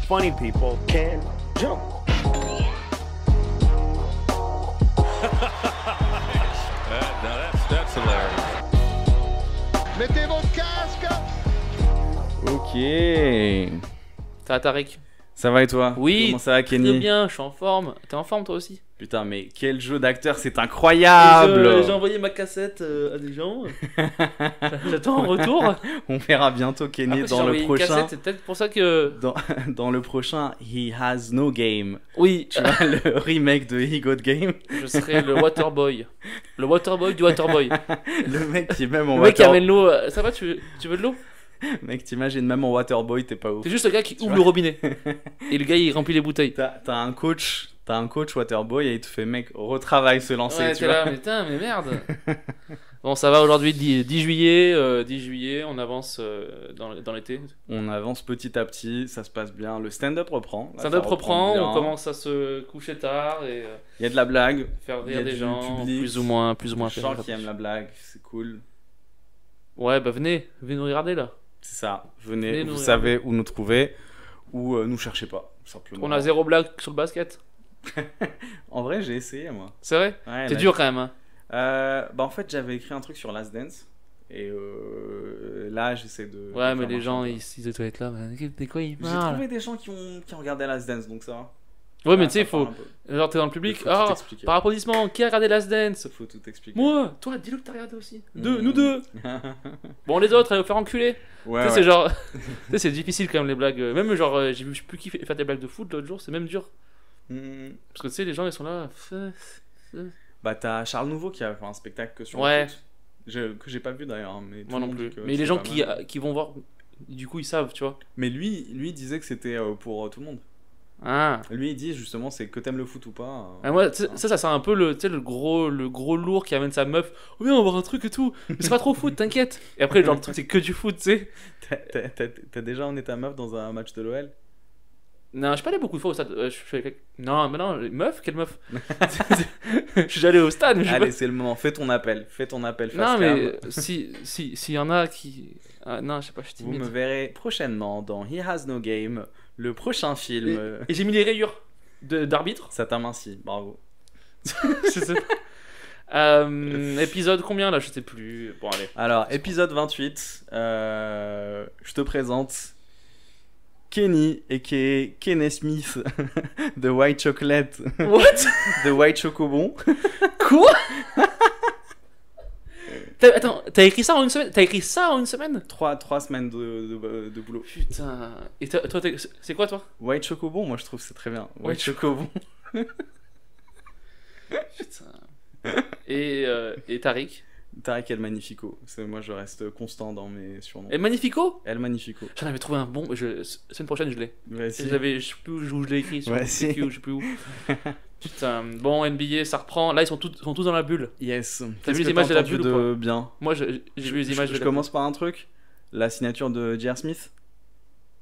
funny people can jump. That's hilarious. Mettez vos casques. Ok. Ça va, Tariq? Ça va et toi? Oui, Comment ça va, très Kenny? bien, je suis en forme. T'es en forme toi aussi? Putain, mais quel jeu d'acteur, c'est incroyable! J'ai envoyé ma cassette à des gens. J'attends en retour. On verra bientôt Kenny Après, si j'ai dans le envoyé une prochain. cassette, c'est peut-être pour ça que. Dans le prochain He Has No Game. Oui, Tu vois, le remake de He Got Game. je serai le Waterboy. Le Waterboy du Waterboy. Le mec qui même en Le mec qui water... amène l'eau. Ça va, tu veux de l'eau? Mec, t'imagines, même en Waterboy, t'es pas ouf. C'est juste le gars qui ouvre le robinet. Et le gars il remplit les bouteilles. T'as un coach Waterboy et il te fait, mec, retravaille se lancer, Ouais, tu t'es vois. là, mais putain, mais merde. Bon, ça va aujourd'hui, 10 juillet, 10 juillet, on avance dans l'été. On avance petit à petit, ça se passe bien. Le stand-up reprend. Là, Stand-up ça reprend, bien. on commence à se coucher tard et Il y a de la blague. faire Il y a rire des du gens, public. plus ou moins Je faire sens rire. qui aime la blague, c'est cool. Ouais, bah venez nous regarder là. C'est ça. Venez, Venez vous nous savez où nous trouver ou nous cherchez pas, simplement. On a zéro blague sur le basket. En vrai, j'ai essayé moi. C'est vrai? Ouais, C'est là, dur quand même, hein. Bah en fait, j'avais écrit un truc sur Last Dance et là, j'essaie de. Ouais, de mais faire les marcher gens, un peu. ils étaient là. De quoi ils J'ai parlent? trouvé des gens qui ont regardé Last Dance, donc ça va. Ouais, mais Ah, tu sais, il ça parle faut. un peu. Genre, t'es dans le public. Faut tout Ah, expliquer. par applaudissement, qui a regardé Last Dance? Faut tout expliquer. Moi, toi, dis-le que t'as regardé aussi. Mmh. Nous deux. Bon, les autres, allez vous faire enculer. Ouais, Tu sais, ouais. c'est genre. Tu sais, c'est difficile quand même les blagues. Même genre, j'ai vu, je sais plus qui faire des blagues de foot l'autre jour, c'est même dur. Mmh. Parce que tu sais, les gens ils sont là. Bah t'as Charles Nouveau qui a fait un spectacle que sur Ouais. le foot. Que j'ai pas vu d'ailleurs, mais tout Moi le non monde plus. dit que Mais c'est les gens pas mal. qui vont voir, du coup, ils savent, tu vois. Mais lui disait que c'était pour tout le monde. Ah. Lui il dit justement c'est que t'aimes le foot ou pas. Ah, moi, tu sais, ça sent un peu le, tu sais, le gros lourd qui amène sa meuf. Oh, viens, on va voir un truc et tout. Mais c'est pas trop foot, t'inquiète. Et après, genre, le truc, c'est que du foot, tu sais. T'as déjà emmené ta meuf dans un match de l'OL? Non, je suis pas allé beaucoup de fois au stade. Je suis allé Non, mais non, meuf, quelle meuf? Je suis allé au stade, mais je sais Allez, pas. c'est le moment, fais ton appel, face Non, cam. mais s'il y en a qui. Ah, non, je sais pas, je suis Vous timide. me verrez prochainement dans He Has No Game, le prochain film. Et j'ai mis les rayures d'arbitre. Ça t'amincit, bravo. Je sais pas. Épisode combien là? Je sais plus. Bon, allez. Alors, épisode 28, je te présente Kenny, a.k.a. Kenny Smith, de White Chocolate, What? de White Chocobon. Quoi? Attends, t'as écrit ça en une semaine? T'as écrit ça en une semaine? 3 semaines de boulot. Putain. Et toi, c'est quoi toi? White Chocobon, moi je trouve que c'est très bien. White White Chocobon. Putain. Et Tariq? Tarek El Magnifico. Moi je reste constant dans mes surnoms. Et Magnifico? El Magnifico. J'en avais trouvé un bon. Semaine prochaine, je l'ai. Vas-y. Je sais plus où je l'ai écrit. Sur Ouais, le si. CQ, je sais plus où. Putain. Bon, NBA, ça reprend. Là, ils sont tous dans la bulle. Yes. T'as vu Qu'est-ce les que images de la entendu bulle ou de bien? Moi, j'ai vu les images de Je la commence par un truc. La signature de J.R. Smith.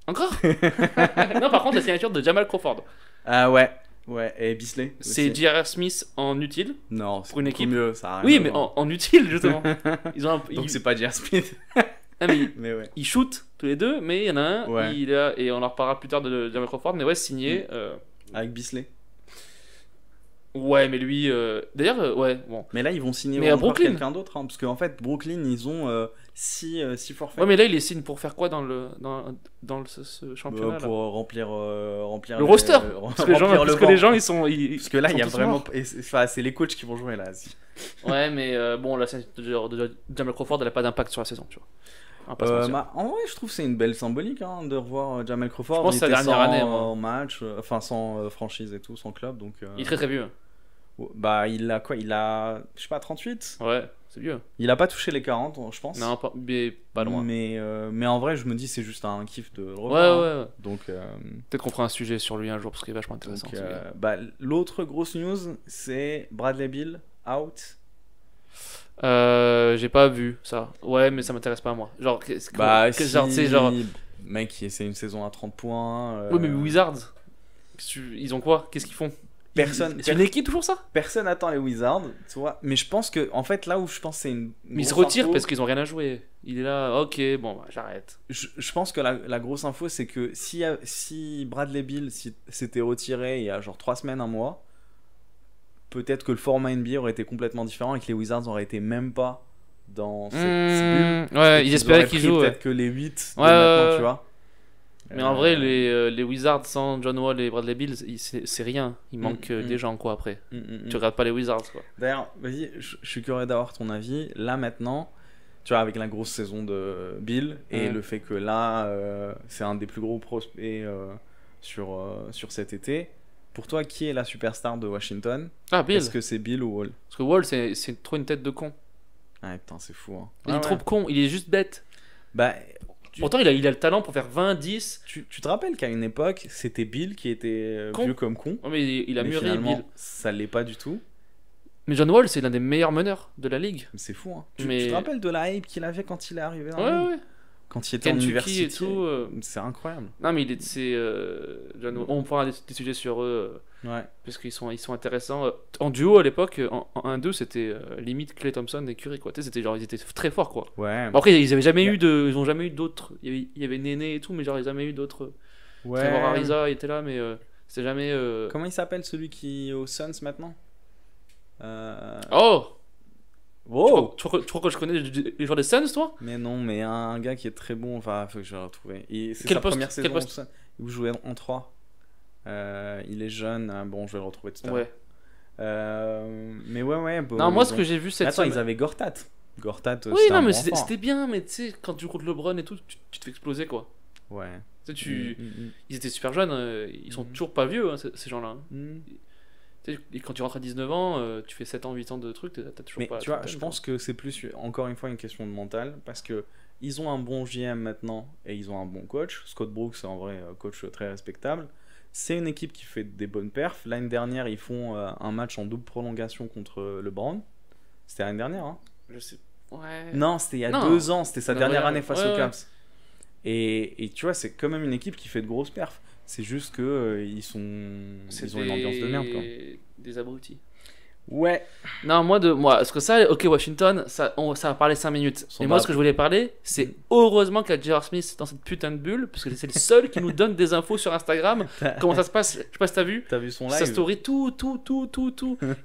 Encore? Non, par contre, la signature de Jamal Crawford. Ah ouais. Ouais, et Bisley. C'est aussi. J.R. Smith en utile. Non, c'est pour une beaucoup équipe. mieux. Ça a rien Oui, à mais voir. en utile, justement. Ils ont Donc c'est pas J.R. Smith. Ah, mais Mais ouais. ils shootent tous les deux, mais il y en a un, Ouais. il est là, et on en reparlera plus tard de Jamal Crawford, mais ouais, signé. Avec Bisley. Ouais, mais lui. D'ailleurs, ouais, bon. Mais là, ils vont signer Mais à encore Brooklyn. quelqu'un d'autre. Hein, parce qu'en fait, Brooklyn, ils ont 6 forfaits. Ouais, mais là, il les signe pour faire quoi dans ce championnat là pour remplir Le roster Parce que, les gens, ils sont. Parce que là, il y a tous vraiment. morts. Enfin, c'est les coachs qui vont jouer là. Ouais, mais bon, la scène de Jamal Crawford, elle a pas d'impact sur la saison, tu vois. On va pas se mentir. En vrai, je trouve que c'est une belle symbolique de revoir Jamal Crawford. Je pense Il que c'est la était dernière sans, année, moi. match, enfin sans franchise et tout, sans club. Donc, Il est très très vieux. bah, il a quoi? Il a, je sais pas, 38. Ouais, c'est vieux. Il a pas touché les 40, je pense. Non, mais pas loin. Mais en vrai, je me dis, c'est juste un kiff de le Ouais, revoir. hein. ouais. Donc, Peut-être qu'on fera un sujet sur lui un jour parce qu'il est vachement intéressant. donc, ce gars. bah, l'autre grosse news, c'est Bradley Beal out. J'ai pas vu ça. Ouais, mais ça m'intéresse pas moi. Genre, Bah, genre, tu sais, genre. mec, c'est une saison à 30 points. Ouais, mais Wizards, ils ont quoi? Qu'est-ce qu'ils font? C'est une équipe toujours ça. Personne attend les Wizards, tu vois. Mais je pense que, en fait, là où je pense que c'est une Mais ils se grosse retirent info, parce qu'ils ont rien à jouer. Il est là, ok, bon, bah, j'arrête. je pense que la grosse info, c'est que si Bradley Beal s'était retiré il y a genre 3 semaines, un mois, peut-être que le format NBA aurait été complètement différent et que les Wizards auraient été même pas dans cette bulle. Ouais, ils espéraient auraient qu'ils pris jouent. peut-être que les 8 de Ouais, maintenant, ouais. tu vois. Mais en vrai, les Wizards sans John Wall et Bradley Beal, c'est rien. Il manque des gens, quoi, après. Tu regardes pas les Wizards, quoi. D'ailleurs, vas-y, je suis curieux d'avoir ton avis. Là, maintenant, tu vois, avec la grosse saison de Bill et le fait que là, c'est un des plus gros prospects sur cet été. Pour toi, qui est la superstar de Washington? Ah, Bill. Est-ce que c'est Bill ou Wall? Parce que Wall, c'est trop une tête de con. Ah, putain, c'est fou. Hein. Il est trop con, il est juste bête. Bah, Pourtant, il a le talent pour faire 20, 10. tu te rappelles qu'à une époque, c'était Bill qui était Con. vu comme con. Oh, mais il a Mais mûri, finalement, Bill. ça l'est pas du tout. Mais John Wall, c'est l'un des meilleurs meneurs de la ligue. C'est fou. Hein. Mais- Tu te rappelles de la hype qu'il avait quand il est arrivé dans la Ouais, ligue? ouais. Quand il était en Kentucky université et tout. C'est incroyable. Non, mais John Wall. On prendra des sujets sur eux. Ouais. Parce qu'ils sont intéressants. En duo à l'époque, en 1-2, c'était limite Klay Thompson et Curry, quoi. Tu sais, c'était genre, ils étaient très forts, quoi. Ouais. Bon, après, ils avaient jamais Ouais. ils ont jamais eu d'autres. Il y avait Néné et tout, mais genre, ils n'avaient jamais eu d'autres. Ouais. Trevor Ariza, il était là, mais c'était jamais. Comment il s'appelle celui qui est aux Suns maintenant? Oh! Wow. Tu crois que je connais les joueurs des Suns, toi? Mais non, mais un gars qui est très bon. Enfin, faut que je le retrouve. C'est Quel sa poste- première quel saison aux poste Suns. Il jouait en 3. Il est jeune. Bon, je vais le retrouver tout à l'heure. Ouais. Mais ouais. Bon, Non, moi, ils ce ont- que j'ai vu cette Attends, semaine. ils avaient Gortat. Gortat, Oui, c'était non, un mais bon enfant. c'était bien, mais tu sais, quand tu joues contre LeBron et tout, tu te fais exploser, quoi. Ouais. Tu sais, Mm. ils étaient super jeunes, ils sont toujours pas vieux, hein, ces gens-là. Hein. Mm. Tu sais, et quand tu rentres à 19 ans, tu fais 7 ans, 8 ans de trucs, t'as toujours Mais pas. tu vois, ton je time, pense que c'est plus, encore une fois, une question de mental. Parce que ils ont un bon GM maintenant et ils ont un bon coach. Scott Brooks, c'est en vrai coach très respectable. C'est une équipe qui fait des bonnes perfs. L'année dernière, ils font un match en double prolongation contre le Brown. C'était l'année dernière, hein? quoi. Je sais. Ouais. Non, c'était il y a Non. 2 ans. C'était sa Non, dernière ouais, année face ouais, aux ouais. Cavs. Et tu vois, c'est quand même une équipe qui fait de grosses perfs. C'est juste que ils ont une ambiance de merde, quoi. Des abrutis. Ouais. Non, moi, parce que ça, ok, Washington, ça va parler 5 minutes. Sont Et moi, pas- ce que je voulais parler, c'est heureusement qu'il y a J.R. Smith dans cette putain de bulle, parce que c'est le seul qui nous donne des infos sur Instagram. Comment ça se passe, je sais pas si t'as vu. T'as vu son live? Sa story, tout.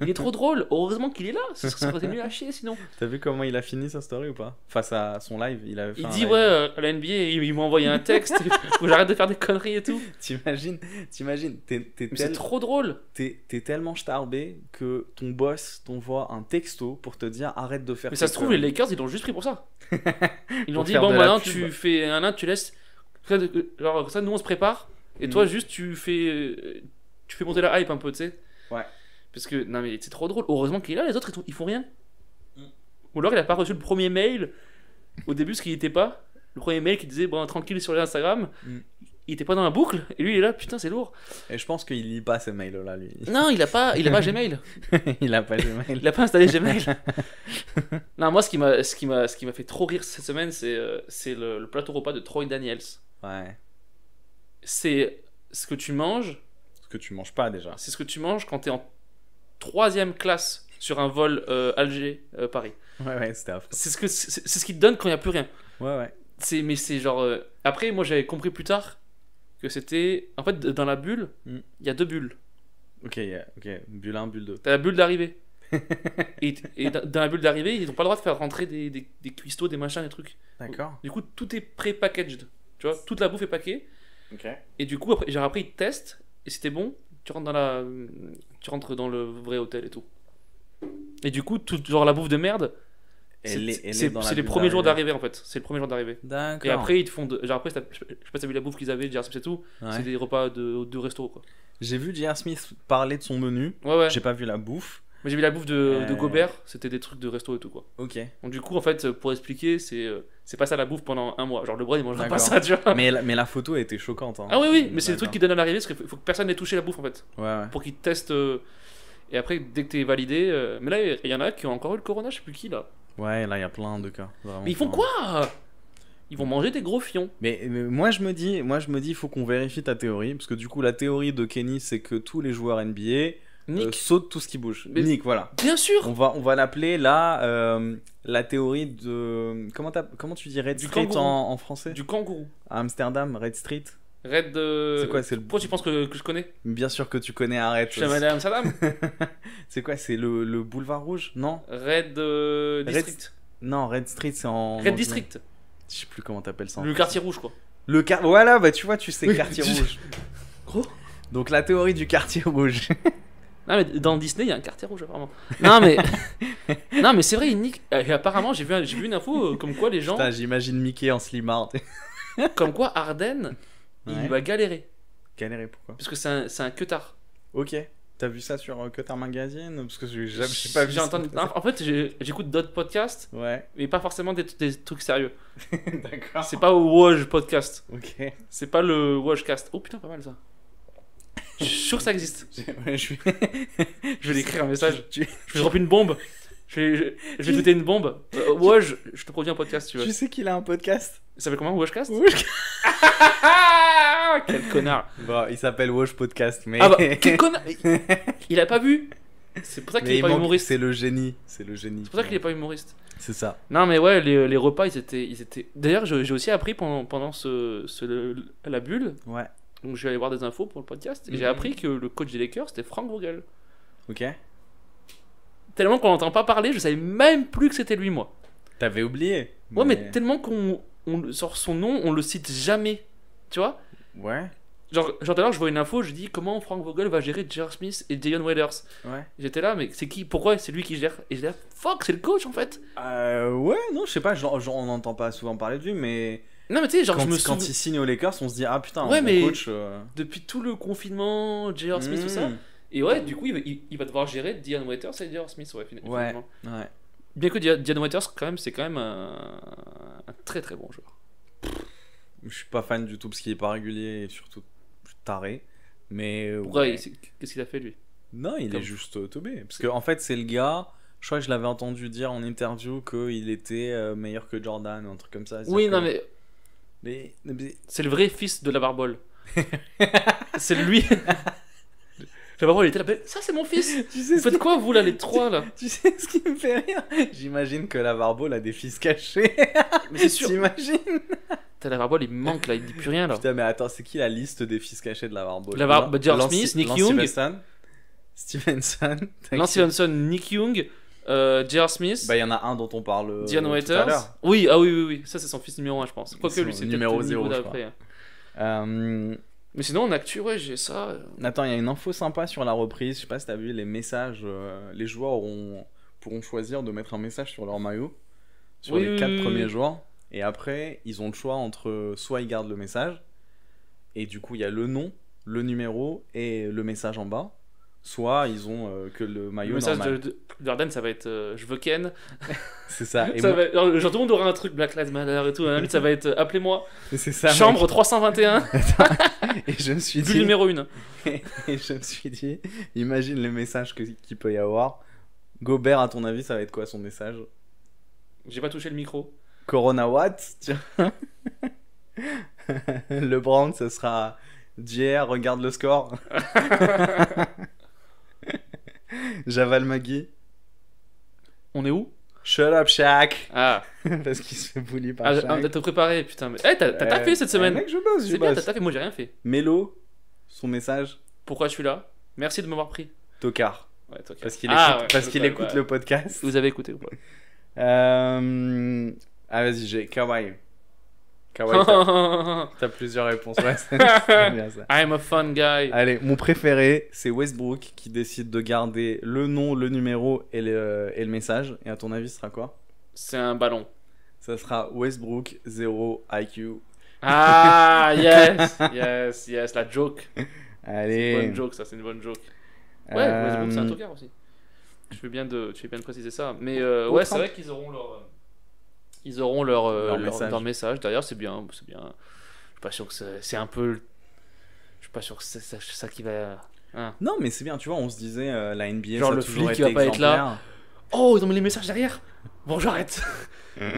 Il est trop drôle. Heureusement qu'il est là. Ça serait nul à chier sinon. T'as vu comment il a fini sa story ou pas? Face à son live, il avait fait Il un dit, live. ouais, à la NBA, il m'a envoyé un texte. Faut que j'arrête de faire des conneries et tout. T'imagines, t'es Mais c'est trop drôle. tellement starbé que ton boss t'envoie un texto pour te dire arrête de faire Mais ça tes se trouve, les conneries. Lakers, ils l'ont juste pris pour ça. Ils l'ont Pour dit, faire bon, de la maintenant pub. tu fais un an, tu laisses. Genre, comme ça, nous on se prépare. Et toi, juste, tu fais monter la hype un peu, tu sais. Ouais. Parce que, non, mais c'est trop drôle. Heureusement qu'il est là, les autres, ils font rien. Ou alors, il a pas reçu le premier mail au début, ce qu'il était pas. Le premier mail qui disait, bon, tranquille sur les Instagram. Mm. Il était pas dans la boucle. Et lui, il est là, putain, c'est lourd. Et je pense qu'il lit pas ces mails là lui. Non, il a pas Gmail. Il a pas Gmail. Il a pas installé Gmail. Non, moi, ce qui m'a fait trop rire cette semaine, c'est le plateau repas de Troy Daniels. Ouais. C'est ce que tu manges, Ce que tu manges pas déjà. c'est ce que tu manges quand t'es en 3e classe sur un vol Alger-Paris. Ouais, c'était affreux. C'est ce qu'ils te donnent quand il n'y a plus rien. Ouais. Mais c'est genre. Après, moi, j'avais compris plus tard que c'était. En fait, dans la bulle, il y a 2 bulles. Ok, bulle 1, bulle 2. T'as la bulle d'arrivée. et dans la bulle d'arrivée, ils n'ont pas le droit de faire rentrer des cuistots, des machins, des trucs. D'accord. Du coup, tout est pré-packaged. Tu vois, toute la bouffe est packée. Ok. Et du coup, après, ils te testent. Et si t'es bon, tu rentres dans le vrai hôtel et tout. Et du coup, genre la bouffe de merde, Elle est c'est dans la les bulle premiers jours d'arrivée. d'arrivée en fait. C'est le premier jour d'arrivée. D'accord. Et après, ils te font. Genre après, je sais pas si t'as vu la bouffe qu'ils avaient, c'est tout. Ouais. C'est des repas de resto quoi. J'ai vu J.R. Smith parler de son menu. Ouais. J'ai pas vu la bouffe. Moi j'ai vu la bouffe de Gobert, c'était des trucs de resto et tout quoi. Ok. Donc du coup, en fait, pour expliquer, c'est pas ça la bouffe pendant un mois. Genre le Brun il mangera pas D'accord. ça, tu vois. mais la photo a été choquante. Hein. Ah oui, mais c'est le truc D'accord. qu'ils donnent à l'arrivée parce qu'il faut que personne n'ait touché la bouffe en fait. Ouais. Pour qu'ils te testent. Et après, dès que t'es validé. Mais là, il y en a qui ont encore eu le corona, je sais plus qui là. Ouais, là il y a plein de cas. Vraiment Mais ils font plein. quoi? Ils vont manger des gros fions. Mais moi je me dis, il faut qu'on vérifie ta théorie, parce que du coup la théorie de Kenny c'est que tous les joueurs NBA Nick. saute tout ce qui bouge. Mais- Nick, voilà. Bien sûr. On va l'appeler là la théorie de. Comment tu dis Red Du Street kangourou. en français Du kangourou. À Amsterdam, Red Street. Red de. C'est quoi, c'est le- Pourquoi tu penses que je connais? Bien sûr que tu connais, arrête. Je suis à Madame Amsterdam. C'est quoi, c'est le boulevard rouge? Non? Red District. Non, Red Street, c'est en. Red District. Je sais plus comment t'appelles ça. en Le français. quartier rouge, quoi. Voilà, bah tu vois, tu sais, quartier tu- rouge. Gros. Donc la théorie du quartier rouge. Non, mais dans Disney, il y a un quartier rouge, apparemment. Non, mais. Non, mais c'est vrai, Nick. Et apparemment, j'ai vu une info comme quoi les gens. Putain, j'imagine Mickey en slimard. Comme quoi Arden, Ouais. il va galérer. Galérer, pourquoi? Parce que c'est un queutard. Ok. T'as vu ça sur Cutter Magazine? Parce que j'ai pas vu J'ai ça. entendu. En fait, j'écoute d'autres podcasts, Ouais, mais pas forcément des trucs sérieux. d'accord. C'est pas au Woj podcast. Ok. C'est pas le Wojcast. Oh putain, pas mal ça. Je suis sûr que ça existe. Ouais, je suis. Je vais lui écrire un message. Tu, Je vais dropper une bombe. Je vais tweeter une bombe. Woj, je te produis un podcast, tu veux. tu sais qu'il a un podcast? Il s'appelle comment, Wojcast? Wesh. Ah, quel connard. Bon, il s'appelle Wesh Podcast, mais. Ah bah, quel connard. Il a pas vu. C'est pour ça qu'il Mais est pas humoriste. c'est le génie. C'est le génie. C'est pour ça qu'il est pas humoriste. C'est ça. Non mais ouais, les repas ils étaient. D'ailleurs j'ai aussi appris pendant la bulle, Ouais. donc je vais aller voir des infos pour le podcast, et j'ai Mhm. appris que le coach des Lakers c'était Frank Vogel. Ok. Tellement qu'on n'entend pas parler, je savais même plus que c'était lui moi. T'avais oublié. Ouais mais tellement qu'on sort son nom, on le cite jamais, tu vois. Ouais. Genre tout à l'heure je vois une info, je dis comment Frank Vogel va gérer J.R. Smith et Dion Waiters. Ouais. J'étais là mais c'est qui, pourquoi c'est lui qui gère? Et j'étais là fuck c'est le coach en fait. Ouais, non, je sais pas, on n'entend pas souvent parler de lui, mais Non mais tu sais genre quand, je me quand souviens il signe aux Lakers, on se dit, ah putain, Ouais, un bon mais- coach. depuis tout le confinement, J.R. Smith tout ça. Mm. Et ouais, du coup, il va devoir gérer Dion Waiters et J.R. Smith, ouais, Ouais, finalement. ouais. Bien que Dion Waiters, c'est quand même un très très bon joueur. Je suis pas fan du tout parce qu'il est pas régulier et surtout taré. Mais. Pourquoi ouais. qu'est-ce qu'il a fait lui? Non, il Comme- est juste teubé. Parce que en fait, c'est le gars. Je crois que je l'avais entendu dire en interview qu'il était meilleur que Jordan ou un truc comme ça. Oui, C'est-à-dire non, que- mais mais c'est le vrai fils de la Barbole. C'est lui. La Barbole, il était là, ben, ça c'est mon fils. tu sais Vous faites quoi, vous là, les trois là? Tu sais ce qui me fait rire? J'imagine que la Barbole a des fils cachés. Mais c'est sûr. T'imagines? T'as la Barbole, il manque là, il dit plus rien là. Putain, mais attends, c'est qui la liste des fils cachés de la Barbole? Bah, J.R. Lance- Smith, Nick Lance Young. Stevenson. Lance Stevenson, Nick Young, J.R. Smith, Bah, il y en a un dont on parle Dion tout à Waiters. l'heure. Oui, ah oui, ça c'est son fils numéro 1, je pense. Quoique Son lui, c'est numéro peut-être le niveau 0, je d'après, hein. Euh, Mais sinon, en actu, ouais, j'ai ça. Attends, il y a une info sympa sur la reprise. Je sais pas si t'as vu les messages. Les joueurs pourront choisir de mettre un message sur leur maillot sur Oui, les oui, 4 oui, premiers oui. joueurs. Et après, ils ont le choix entre soit ils gardent le message, et du coup, il y a le nom, le numéro et le message en bas. Soit ils ont que le Le maillot message normal. de Jordan, ça va être je veux Ken. C'est ça. Et Ça moi- va être- genre, tout le monde aura un truc Black Lives Matter et tout. À la limite, ça va être appelez-moi. c'est ça. mec. Chambre 321, Et je me suis bulle dit. numéro 1. Et je me suis dit, imagine les messages qu'il peut y avoir. Gobert, à ton avis, ça va être quoi son message? J'ai pas touché le micro. Corona what? Tiens. Le brand, ce sera JR, regarde le score. Javal Magui, On est où? shut up Shaq. Ah, Parce qu'il se fait bully par ah Shaq. t'as préparé, putain. Mais... Eh, t'as taffé cette semaine. Mec, je bosse, je C'est bien, t'as bosse. taffé. Moi, j'ai rien fait. Mélo, son message, Pourquoi je suis là? Merci de m'avoir pris. Tocard. Ouais, toi, Parce qu'il Ah, écoute, ouais, parce qu'il ouais, écoute ouais. le podcast. Vous avez écouté ou pas? Ah, vas-y, j'ai Kawhi. Kawhi, t'as plusieurs réponses. Ouais, c'est bien ça. I'm a fun guy. Allez, mon préféré, c'est Westbrook qui décide de garder le nom, le numéro et le message. Et à ton avis, ce sera quoi? C'est un ballon. Ça sera Westbrook 0 IQ. Ah, yes, la joke. C'est une Allez. bonne joke, ça, c'est une bonne joke. Ouais, Westbrook, c'est un tocard aussi. Tu fais bien de préciser ça. Mais ouais, Autre c'est vrai qu'ils auront leur message. D'ailleurs, c'est bien. Je suis pas sûr que c'est un peu. Je suis pas sûr que c'est ça qui va. Hein. Non, mais c'est bien, tu vois, on se disait, la NBA, Genre ça a le toujours flic qui été va pas être là. exemplaire. Oh, ils ont mis les messages derrière. Bon, j'arrête.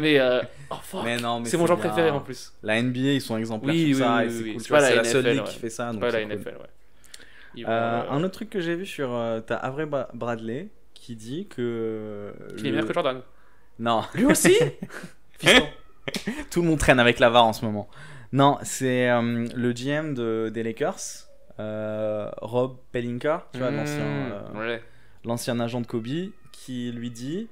Mais oh fuck. Mais non, mais C'est mon genre bien. préféré en plus. La NBA, ils sont exemplaires Oui, sur ça, oui, et oui, c'est oui. cool. C'est Tu vois, pas c'est la la seule NFL, ligue ouais. qui fait ça. C'est donc pas la c'est cool. NFL, ouais. Ils vont, Un autre truc que j'ai vu sur. T'as Avery Bradley qui dit que. il est meilleur que Jordan. Non, Lui aussi. Fiston. tout le monde traîne avec la VAR en ce moment. Non, c'est le GM des Lakers, Rob Pelinka, tu vois, Ouais. l'ancien agent de Kobe, qui lui dit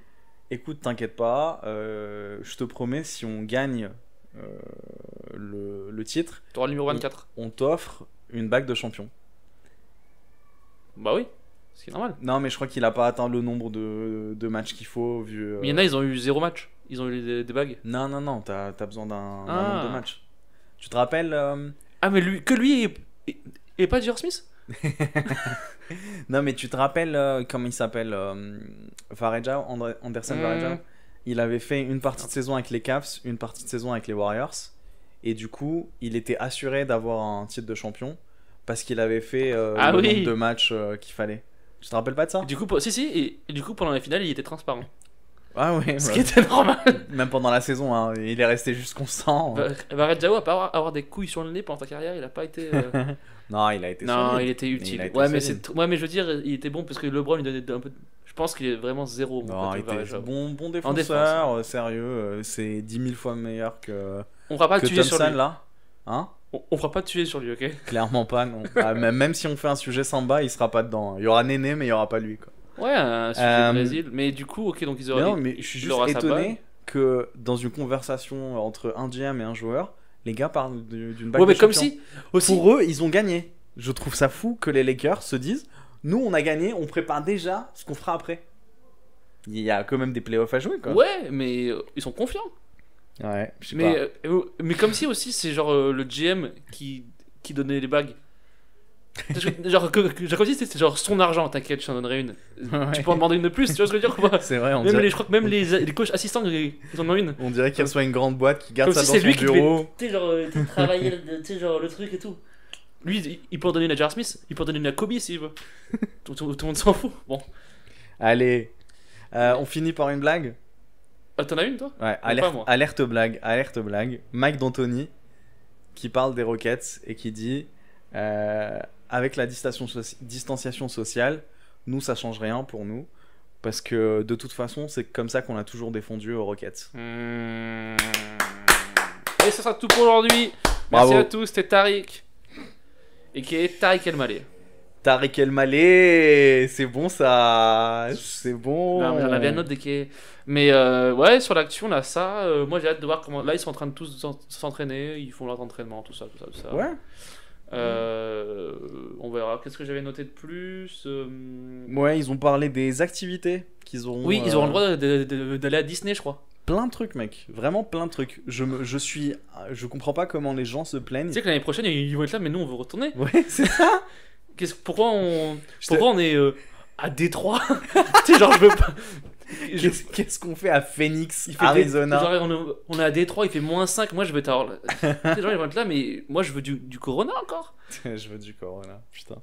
écoute, t'inquiète pas, je te promets, si on gagne le titre, T'auras le numéro 24. on t'offre une bague de champion. Bah oui. Ce qui est normal. Non, mais je crois qu'il a pas atteint le nombre de matchs qu'il faut, vu. Mais il y en a, ils ont eu 0 match. Ils ont eu des bagues. Non, t'as besoin d'un Ah. nombre de matchs. Tu te rappelles Ah, mais lui et pas J.R. Smith. Non, mais tu te rappelles comment il s'appelle Varejao, Anderson Varejao. Il avait fait une partie de saison avec les Cavs, une partie de saison avec les Warriors. Et du coup, il était assuré d'avoir un titre de champion parce qu'il avait fait Ah le oui. nombre de matchs qu'il fallait. Tu te rappelles pas de ça? Et du coup, et du coup, pendant la finale, il était transparent. Ah ouais, Ce ouais. qui était normal. Même pendant la saison, hein, il est resté juste constant. Barrett Jao, à part avoir des couilles sur le nez pendant sa carrière, il a pas été. Non, il a été Non, solide. il était Mais utile. il a été Ouais, mais solide. ouais, mais je veux dire, il était bon parce que LeBron lui donnait un peu. Je pense qu'il est vraiment zéro. Non, il Barrett était Jao. bon défense, défenseur, sérieux. C'est 10 000 fois meilleur que On fera pas tuer sur Thompson lui. là. Hein? On fera pas tuer sur lui, ok? Clairement pas, non. Ah, même si on fait un sujet samba, il sera pas dedans. Il y aura Néné, mais il y aura pas lui, quoi. Ouais, un sujet Brésil. Mais du coup, ok, donc ils auraient. Non, mais je suis il juste aura sa étonné bague. que dans une conversation entre un GM et un joueur, les gars parlent d'une bague Ouais, de mais comme champion. si. Aussi. Pour eux, ils ont gagné. Je trouve ça fou que les Lakers se disent nous, on a gagné, on prépare déjà ce qu'on fera après. Il y a quand même des playoffs à jouer, quoi. Ouais, mais ils sont confiants. Ouais, je sais pas. Mais comme si aussi c'est genre le GM qui donnait les bagues. Genre, comme si c'était genre son argent, t'inquiète, je t'en donnerai une. Ouais. Tu peux en demander une de plus, tu vois ce que je veux dire ou pas? C'est vrai, Je crois que même les coachs assistants, ils en ont une. on dirait qu'il reçoit une grande boîte qui garde Comme ça si dans c'est son lui qui bureau. devait, tu sais, genre, travailler, tu sais, genre, le truc et tout. Lui, il peut en donner une à J.R. Smith, il peut en donner une à Kobe s'il veut. Tout le monde s'en fout. Bon. Allez, on finit par une blague. Ah, t'en as une, toi? Ouais, pas moi. alerte blague. Mike D'Antoni qui parle des Rockets et qui dit avec la distanciation sociale, nous ça change rien pour nous parce que de toute façon c'est comme ça qu'on a toujours défendu aux Rockets. Et ça sera tout pour aujourd'hui. Bravo. Merci à tous, c'était Tariq. Et qui est Tariq El Malé. Tariq El Malé, c'est bon ça, c'est bon. Non, mais j'en avais un autre qui est. Mais ouais, sur l'action, là, ça, moi j'ai hâte de voir comment. Là, ils sont en train de tous s'entraîner, ils font leur entraînement, tout ça. Ouais. On verra. Qu'est-ce que j'avais noté de plus Ouais, ils ont parlé des activités qu'ils auront. Oui, ils auront le droit d'aller à Disney, je crois. Plein de trucs, mec. Vraiment plein de trucs. Je comprends pas comment les gens se plaignent. Tu sais que l'année prochaine, ils vont être là, mais nous, on veut retourner. Ouais, c'est ça. Pourquoi on est à Détroit? Tu sais, genre, je veux pas. Qu'est-ce qu'on fait à Phoenix, Il fait Arizona? genre, on est à Détroit, il fait -5. Moi, je veux être. Les gens, ils vont être là, mais moi, je veux du Corona encore. Je veux du Corona, putain.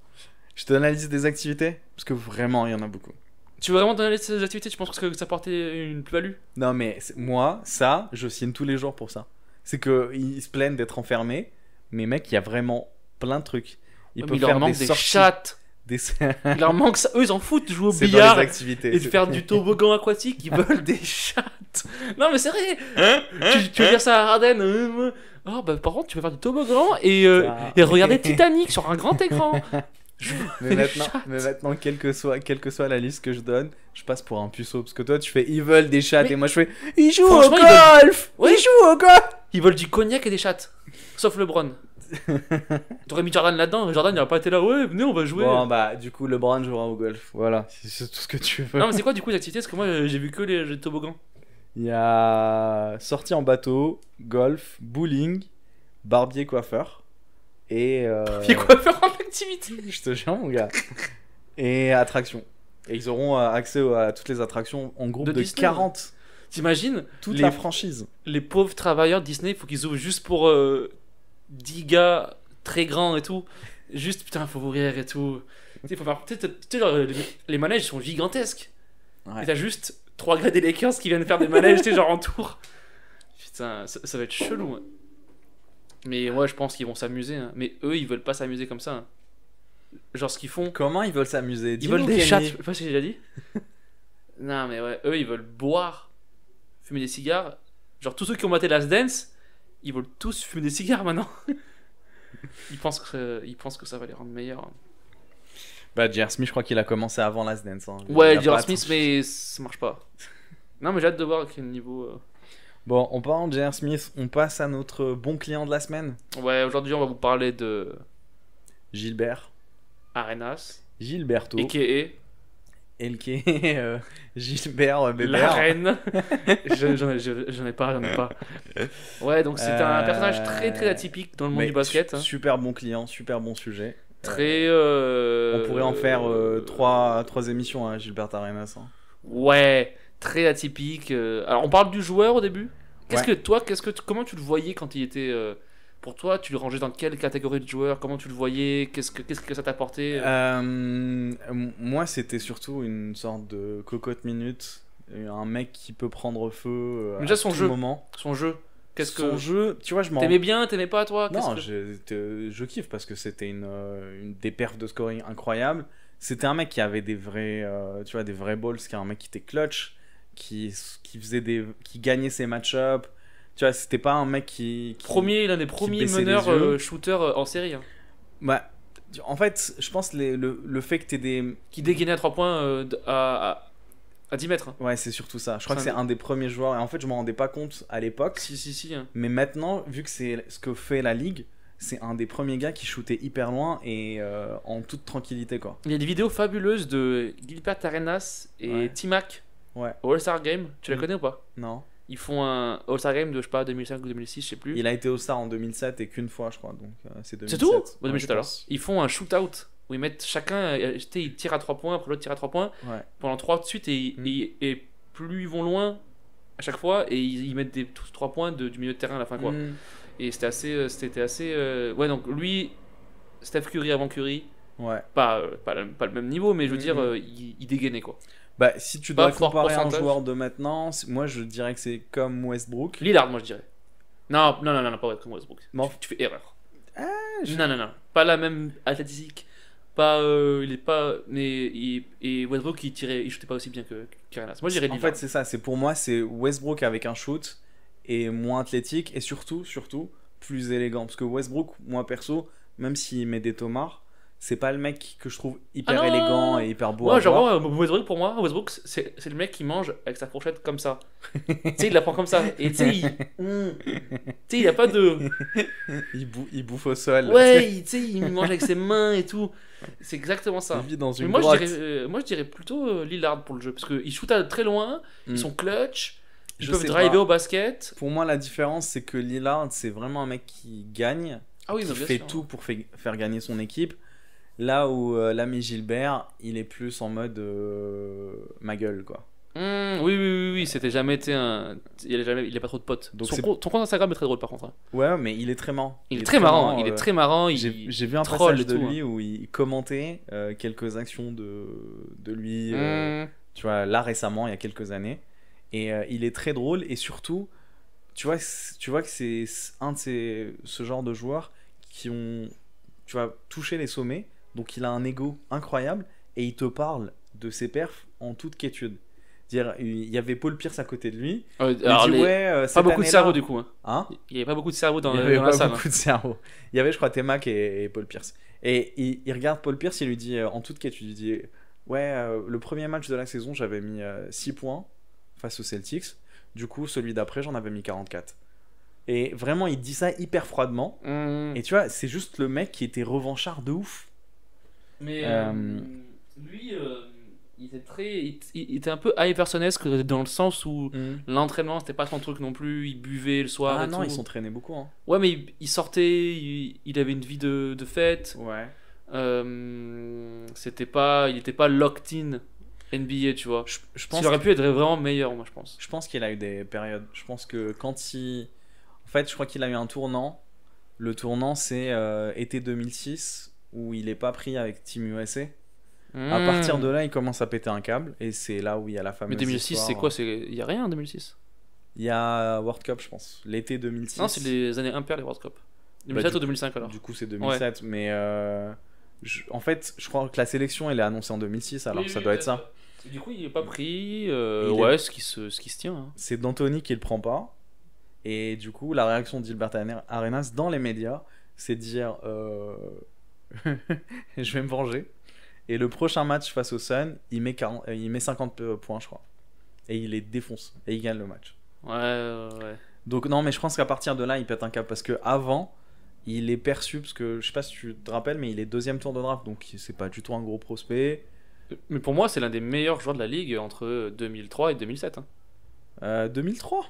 Je te donne la liste des activités parce que vraiment, il y en a beaucoup. Tu veux vraiment donner ces activités? Tu penses que ça portait une plus-value? Non, mais moi, ça, je signe tous les jours pour ça. C'est qu'ils se plaignent d'être enfermés, mais mec, il y a vraiment plein de trucs. Ils Ouais, mais peuvent il leur faire manque des des sorties. chattes. Des... Il leur manque ça. Eux, ils s'en foutent de jouer au C'est dans billard les activités. et de faire du toboggan aquatique. Ils veulent des chattes. Non, mais c'est vrai. Tu veux dire ça à Arden? Oh, bah, par contre, tu peux faire du toboggan et regarder Titanic sur un grand écran. Mais maintenant, quelle que soit la liste que je donne, je passe pour un puceau. Parce que toi, tu fais ils veulent des chattes et moi, je fais ils jouent au Franchement, golf. Ouais. Ils jouent au golf. Ils veulent du cognac et des chattes. Sauf LeBron. T'aurais mis Jordan là-dedans. Jordan, il aurait pas été là. Ouais, venez, on va jouer. Bon, bah, du coup, LeBron jouera au golf. Voilà, c'est tout ce que tu veux. Non, mais c'est quoi du coup les activités? Parce que moi, j'ai vu que les jeux de toboggan. Il y a sortie en bateau, golf, bowling, barbier coiffeur. Et. Il y a quoi faire en activité? Je te jure, mon gars. Et attraction. Et ils auront accès à toutes les attractions en groupe De de Disney, 40. T'imagines Toute les- la franchise. Les pauvres travailleurs de Disney, il faut qu'ils ouvrent juste pour 10 gars très grands et tout. Juste, putain, faut ouvrir et tout. Tu sais, faut faire. Tu sais, genre, les manèges sont gigantesques. Ouais. Et t'as juste 3 gars des Lakers qui viennent faire des manèges, tu sais, genre en tour. Putain, ça va être chelou. Hein. Mais ouais, je pense qu'ils vont s'amuser. Hein. Mais eux, ils veulent pas s'amuser comme ça. Hein. Genre ce qu'ils font. Comment ils veulent s'amuser? Ils veulent Dis-nous, des Kenny. chats. Je sais pas si j'ai déjà dit. Non, mais ouais, eux ils veulent boire, fumer des cigares. Genre tous ceux qui ont maté Last Dance, ils veulent tous fumer des cigares maintenant. Ils pensent que ça va les rendre meilleurs. Bah, J.R. Smith, je crois qu'il a commencé avant Last Dance. Hein. Ouais, Il a J.R. pas Smith, attendu. mais ça marche pas. Non, mais j'ai hâte de voir à quel niveau. Bon, en parlant de J.R. Smith, on passe à notre bon client de la semaine, Ouais, aujourd'hui on va vous parler de Gilbert. Arenas, Gilberto. a.k.a. LK. Gilbert Bébert. la reine. J'en ai pas. Ouais, donc c'est un personnage très atypique dans le monde Mais du basket. su- Hein. Super bon client, super bon sujet. Très. On pourrait en faire trois émissions, hein, Gilbert Arenas. Hein. Ouais, très atypique. Alors on parle du joueur au début. Ouais. Comment tu le voyais quand il était pour toi, tu le rangeais dans quelle catégorie de joueur? Comment tu le voyais? Qu'est-ce que ça t'apportait? Moi, c'était surtout une sorte de cocotte minute. Un mec qui peut prendre feu Déjà, à son tout jeu. moment. Son jeu. Son jeu, tu vois, je m'en... T'aimais bien, t'aimais pas toi? Non, je kiffe parce que c'était des perfs de scoring incroyables. C'était un mec qui avait des vrais, tu vois, des vrais balls, qui est un mec qui était clutch, qui gagnait ses match-ups. Tu vois, c'était pas un mec qui L'un des premiers baissait les meneurs yeux. shooters en série. Hein. Bah, en fait, je pense le fait que t'aies des... Qui dégainait à 3 points à 10 mètres. Hein. Ouais, c'est surtout ça. Je crois C'est que c'est un des premiers joueurs. Et en fait, je m'en rendais pas compte à l'époque. Si. Hein. Mais maintenant, vu que c'est ce que fait la ligue, c'est un des premiers gars qui shootait hyper loin et en toute tranquillité, quoi. Il y a des vidéos fabuleuses de Gilbert Arenas et Ouais. T-Mac Ouais. au All-Star Game. Tu la Mm. connais ou pas? Non. Ils font un All-Star Game de, je sais pas, 2005 ou 2006, je sais plus. Il a été au Star en 2007 et qu'une fois, je crois. Donc, c'est 2007. C'est tout? Ouais, 2007 je alors. pense. Ils font un shootout où ils mettent chacun, ils tirent à 3 points, après l'autre tire à 3 points, Ouais. pendant 3 de suite, et plus ils vont loin à chaque fois, et ils mettent tous 3 points du milieu de terrain à la fin, quoi. Mm. Et c'était assez. Ouais, donc lui, Steph Curry avant Curry, Ouais. pas le même niveau, mais je veux dire, Mhm. il dégainait, quoi. Bah, si tu Pas dois fort comparer un pourcentage. joueur de maintenant, moi je dirais que c'est comme Westbrook. Lillard, moi je dirais. Non, pas comme Westbrook. Bon. Tu fais erreur. je- Non. Pas la même athlétique. Pas, il est pas. Mais et Westbrook, il shootait pas aussi bien que Arenas. Moi je dirais En Lillard. fait, c'est ça. C'est pour moi, c'est Westbrook avec un shoot et moins athlétique et surtout, plus élégant. Parce que Westbrook, moi perso, même s'il met des tomards, c'est pas le mec que je trouve hyper Ah non. élégant et hyper beau Moi, à voir. genre, Westbrook, pour moi, Westbrook, c'est le mec qui mange avec sa fourchette comme ça. Tu sais, il la prend comme ça. Et tu sais, il a pas de. Il bouffe au sol. Ouais, tu sais, il mange avec ses mains et tout. C'est exactement ça. Il vit dans Mais une moi, grotte. moi, je dirais plutôt Lillard pour le jeu. Parce qu'ils shootent à très loin, Mm. ils sont clutch, ils Je peuvent sais driver pas. au basket. Pour moi, la différence, c'est que Lillard, c'est vraiment un mec qui gagne, Ah oui, qui non, bien fait sûr. tout pour faire gagner son équipe. Là où l'ami Gilbert, il est plus en mode ma gueule, quoi. Oui, c'était jamais été un. Il a pas trop de potes. Donc Son c'est- compte Instagram est très drôle par contre. Hein. Ouais, mais il est très marrant. Il est très marrant. Il est euh, très marrant. J'ai vu un troll passage et de tout, lui où il commentait quelques actions de lui, Hmm. tu vois, là récemment, il y a quelques années. Et il est très drôle et surtout, tu vois que c'est un de ce genre de joueurs qui ont, tu vois, touché les sommets. Donc il a un ego incroyable et il te parle de ses perfs en toute quiétude. Dire, il y avait Paul Pierce à côté de lui. Il Alors, dit ouais, pas cette beaucoup de année-là- cerveau du coup. Hein. Hein? Il y avait pas beaucoup de cerveau dans Il y avait la pas salle. beaucoup de cerveau. Il y avait, je crois, T-Mac et Paul Pierce. Et il regarde Paul Pierce, il lui dit, en toute quête, il lui dit ouais, le premier match de la saison, j'avais mis 6 points face aux Celtics. Du coup, celui d'après, j'en avais mis 44. Et vraiment, il dit ça hyper froidement. Hmm. Et tu vois, c'est juste le mec qui était revanchard de ouf. Mais lui, il était un peu Iversonesque dans le sens où l'entraînement c'était pas son truc non plus. Il buvait le soir. Ah et non, tout. ils s'entraînaient beaucoup. Hein. Ouais, mais il sortait, il avait une vie de fête. Ouais. Il était pas locked in NBA, tu vois. Je pense Il aurait pu être vraiment meilleur, moi je pense. Je pense qu'il a eu des périodes. Je pense que quand il. En fait, je crois qu'il a eu un tournant. Le tournant, c'est été 2006, où il est pas pris avec Team USA. À partir de là, il commence à péter un câble. Et c'est là où il y a la fameuse. Mais 2006, histoire. c'est quoi? Il y a rien en 2006. Il y a World Cup, je pense. L'été 2006. Non, c'est les années impaires, les World Cup. 2007 du- ou 2005 alors. Du coup, c'est 2007. Mais En fait, je crois que la sélection, elle est annoncée en 2006, alors ça doit être ça. Du coup, il est pas pris. est- Ce qui se tient. Hein. C'est D'Antoni qui le prend pas. Et du coup, la réaction d'Gilbert Arenas dans les médias, c'est de dire je vais me venger. Et le prochain match face au Sun, il met 50 points, je crois. Et il les défonce. Et il gagne le match. Ouais. Donc, non, mais je pense qu'à partir de là, il pète un câble. Parce que avant, il est perçu. Parce que je sais pas si tu te rappelles, mais il est 2e tour de draft. Donc, c'est pas du tout un gros prospect. Mais pour moi, c'est l'un des meilleurs joueurs de la ligue entre 2003 et 2007. Hein. 2003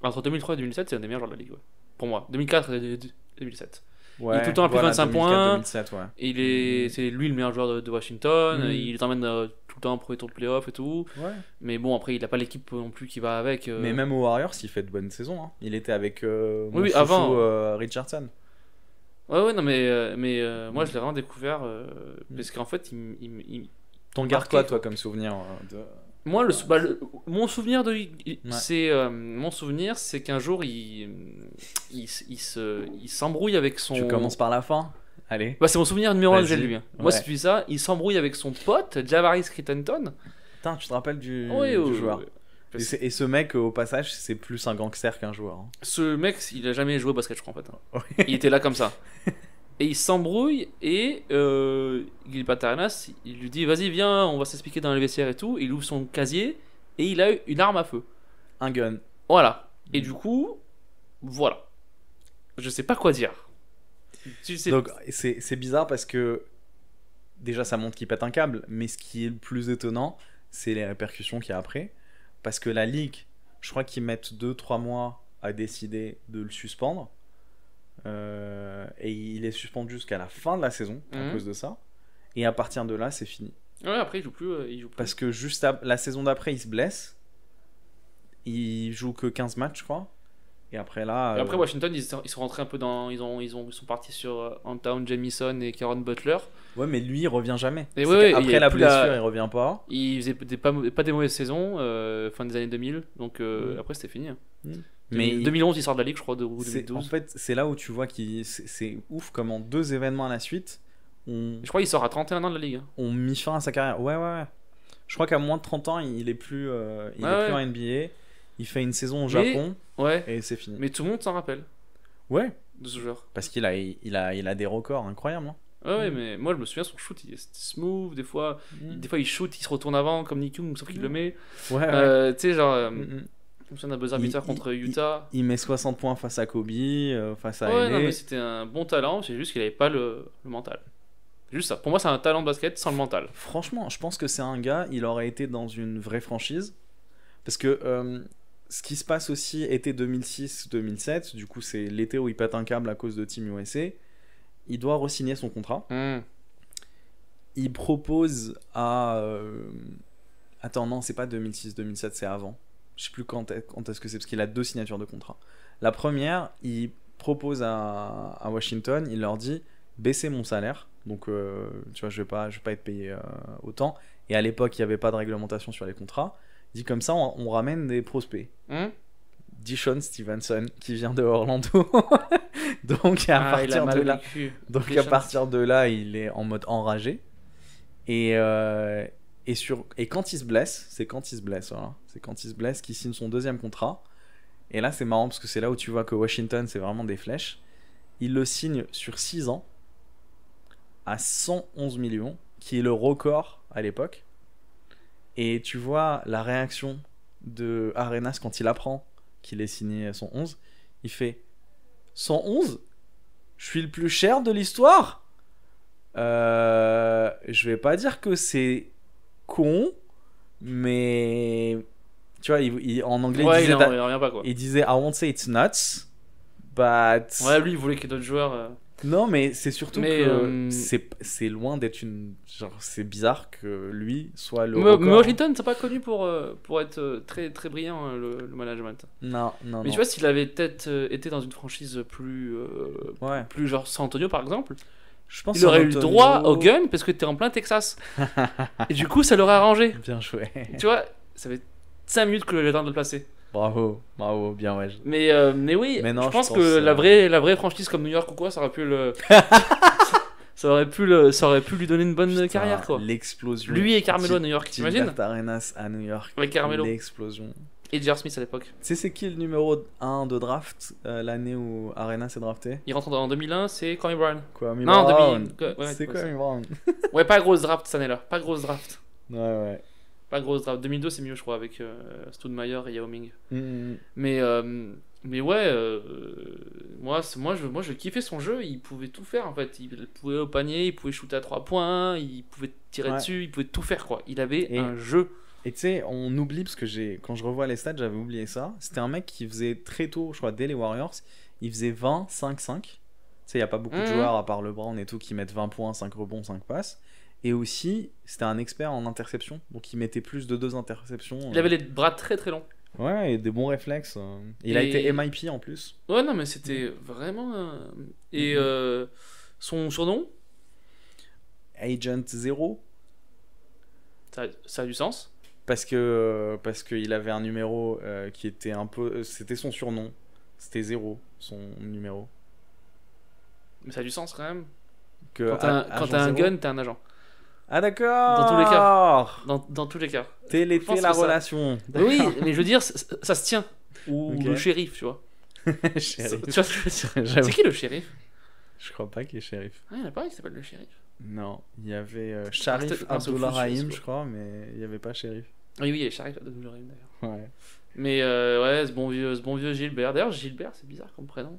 Entre 2003 et 2007, c'est l'un des meilleurs joueurs de la ligue. Ouais. Pour moi. 2004 et 2007. Ouais, Il est tout le temps à plus de 25 points. 2007, ouais. C'est lui le meilleur joueur de Washington. Mm. Il t'emmène tout le temps en premier tour de playoff et tout. Ouais. Mais bon, après, il a pas l'équipe non plus qui va avec. Mais même aux Warriors, il fait de bonnes saisons. Hein. Il était avec Oui, chouchou, avant. Richardson. Ouais, non, mais moi, je l'ai vraiment découvert parce qu'en fait, T'en gardes marqué, quoi, toi, comme souvenir de... Moi, mon souvenir mon souvenir, c'est qu'un jour, il s'embrouille avec son. Tu commences par la fin. Allez. Bah, c'est mon souvenir numéro 1 que j'ai Vas-y. lu. Hein. Moi, Ouais. c'est ça. Il s'embrouille avec son pote, Javaris Crittenton. Putain, tu te rappelles du Oui, joueur. oui. Et ce mec, au passage, c'est plus un gangster qu'un joueur. Hein. Ce mec, il a jamais joué au basket, je crois, en fait. Hein. Ouais. Il était là comme ça. Et il s'embrouille et Gilbert Arenas, il lui dit vas-y viens, on va s'expliquer dans le vestiaire et tout. Il ouvre son casier et il a une arme à feu. Un gun. Voilà. Et du coup, voilà. Je sais pas quoi dire. Tu sais. Donc, c'est bizarre parce que déjà, ça montre qu'il pète un câble. Mais ce qui est le plus étonnant, c'est les répercussions qu'il y a après. Parce que la ligue, je crois qu'ils mettent 2-3 mois à décider de le suspendre. Et il est suspendu jusqu'à la fin de la saison à Mhm. cause de ça. Et à partir de là, c'est fini. Ouais, après il joue plus. Parce que juste la saison d'après, il se blesse. Il joue que 15 matchs, je crois. Et après là. Et après Washington, ils sont rentrés un peu dans. Ils sont partis sur Antoine Jamison et Caron Butler. Ouais, mais lui, il revient jamais. Et C'est ouais, il y après a la plus blessure, il revient pas. Ils faisaient pas des mauvaises saisons, fin des années 2000. Donc Mhm. après c'était fini. Hein. Mais 2011, il sort de la ligue, je crois, ou en 2012. fait, c'est là où tu vois que c'est ouf comment 2 événements à la suite Je crois qu'il sort à 31 ans de la ligue. Hein. ont mis fin à sa carrière. Ouais. Je crois qu'à moins de 30 ans, il est plus, plus en NBA. Il fait une saison au Japon Ouais. et c'est fini. Mais tout le monde s'en rappelle Ouais, de ce joueur. parce qu'il a des records incroyables. Hein. Ouais, mais moi je me souviens son shoot, c'était smooth. Des fois il shoot, il se retourne avant comme Nick Young, sauf qu'il le met. Ouais. Tu sais, genre. Mm. Je me souviens d'un buzzer beater contre Utah. Il met 60 points face à Kobe, face à Ouais, LA. non, mais c'était un bon talent, c'est juste qu'il avait pas le mental. C'est juste ça. Pour moi, c'est un talent de basket sans le mental. Franchement, je pense que c'est un gars, il aurait été dans une vraie franchise. Parce que ce qui se passe aussi été 2006-2007, du coup c'est l'été où il pète un câble à cause de Team USA, il doit re-signer son contrat. Il propose à... Attends, non, c'est pas 2006-2007, c'est avant. Je sais plus quand est-ce que c'est, parce qu'il a 2 signatures de contrat. La première, il propose à Washington, il leur dit baissez mon salaire. Donc, tu vois, je vais pas être payé autant. Et à l'époque, il n'y avait pas de réglementation sur les contrats. Il dit comme ça, on ramène des prospects. Dishon Stevenson, qui vient de Orlando. Donc, à partir de là, à partir de là, il est en mode enragé. Et quand il se blesse, voilà. C'est quand il se blesse qu'il signe son 2e contrat. Et là, c'est marrant parce que c'est là où tu vois que Washington, c'est vraiment des flèches. Il le signe sur 6 ans à 111 millions, qui est le record à l'époque. Et tu vois la réaction de Arenas quand il apprend qu'il est signé 111. Il fait 111 ? Je suis le plus cher de l'histoire ? Je vais pas dire que c'est con, mais tu vois, en anglais, il revient pas quoi. il disait I won't say it's nuts, but. Ouais, lui il voulait qu'il y ait d'autres joueurs. Non, mais c'est surtout Mais, que c'est loin d'être une. Genre, c'est bizarre que lui soit le. Mais record. Washington, c'est pas connu pour être très très brillant le management. Non. Mais tu vois, s'il avait peut-être été dans une franchise plus genre San Antonio par exemple, je pense il aurait eu le San Antonio- droit au gun parce que t'es en plein Texas. Et du coup, ça l'aurait arrangé. Bien joué. Tu vois, ça fait 5 minutes que j'ai le temps de le placer. Bravo, bien ouais. Mais oui, Mais non, je pense je que pense, la vraie franchise comme New York ou quoi, ça aurait pu le ça aurait pu lui donner une bonne Putain, carrière, quoi. L'explosion. Lui et Carmelo à New York, t'imagines? Gilbert Arenas à New York. Avec Carmelo. L'explosion. Et J.R. Smith à l'époque. Tu sais, c'est qui le numéro 1 de draft l'année où Arenas est drafté? Il rentre en 2001, c'est Kwame Brown. Quoi, Non, Brown. 2000. Ouais, C'est quoi, ça. Brown? Ouais, pas grosse draft cette année-là. Pas grosse draft. Ouais. Pas grosse draft. 2002, c'est mieux, je crois, avec Stoudemire et Yao Ming. Mm. Mais ouais, moi, je kiffais son jeu. Il pouvait tout faire en fait. Il pouvait au panier, il pouvait shooter à 3 points, il pouvait tirer Ouais. dessus, il pouvait tout faire quoi. Il avait Et- un jeu. Et tu sais, on oublie, parce que quand je revois les stats, j'avais oublié ça. C'était un mec qui faisait très tôt, je crois, dès les Warriors, il faisait 20, 5, 5. Tu sais, il n'y a pas beaucoup de joueurs, à part LeBron et tout, qui mettent 20 points, 5 rebonds, 5 passes. Et aussi, c'était un expert en interception. Donc, il mettait plus de 2 interceptions. Il avait les bras très très longs. Ouais, et des bons réflexes. Il a Et- été MIP en plus. Ouais, non, mais c'était vraiment. Et son surnom, Agent 0. ça a du sens. Parce qu'il avait un numéro qui était un peu. C'était son surnom. C'était 0, son numéro. Mais ça a du sens quand même. Que Quand t'as agent un 0. gun, t'es un agent. Ah d'accord. Dans tous les cas. Dans tous les cas. Télété Je pense la que ça- relation. Oui, mais je veux dire, ça se tient. Ou Ok. le shérif, tu vois. Shérif. Tu vois ce que je veux dire? J'avoue. C'est qui le shérif? Je crois pas qu'il est shérif. Ah, il y en a pas un qui s'appelle le shérif. Non, il y avait Sharif peut-être- non, c'est au Abdullah foot, je Rahim, sais je crois, mais il y avait pas shérif. Oui, il y a shérif de Doulourim d'ailleurs. Ouais. Mais ouais, ce bon vieux Gilbert. D'ailleurs, Gilbert, c'est bizarre comme prénom.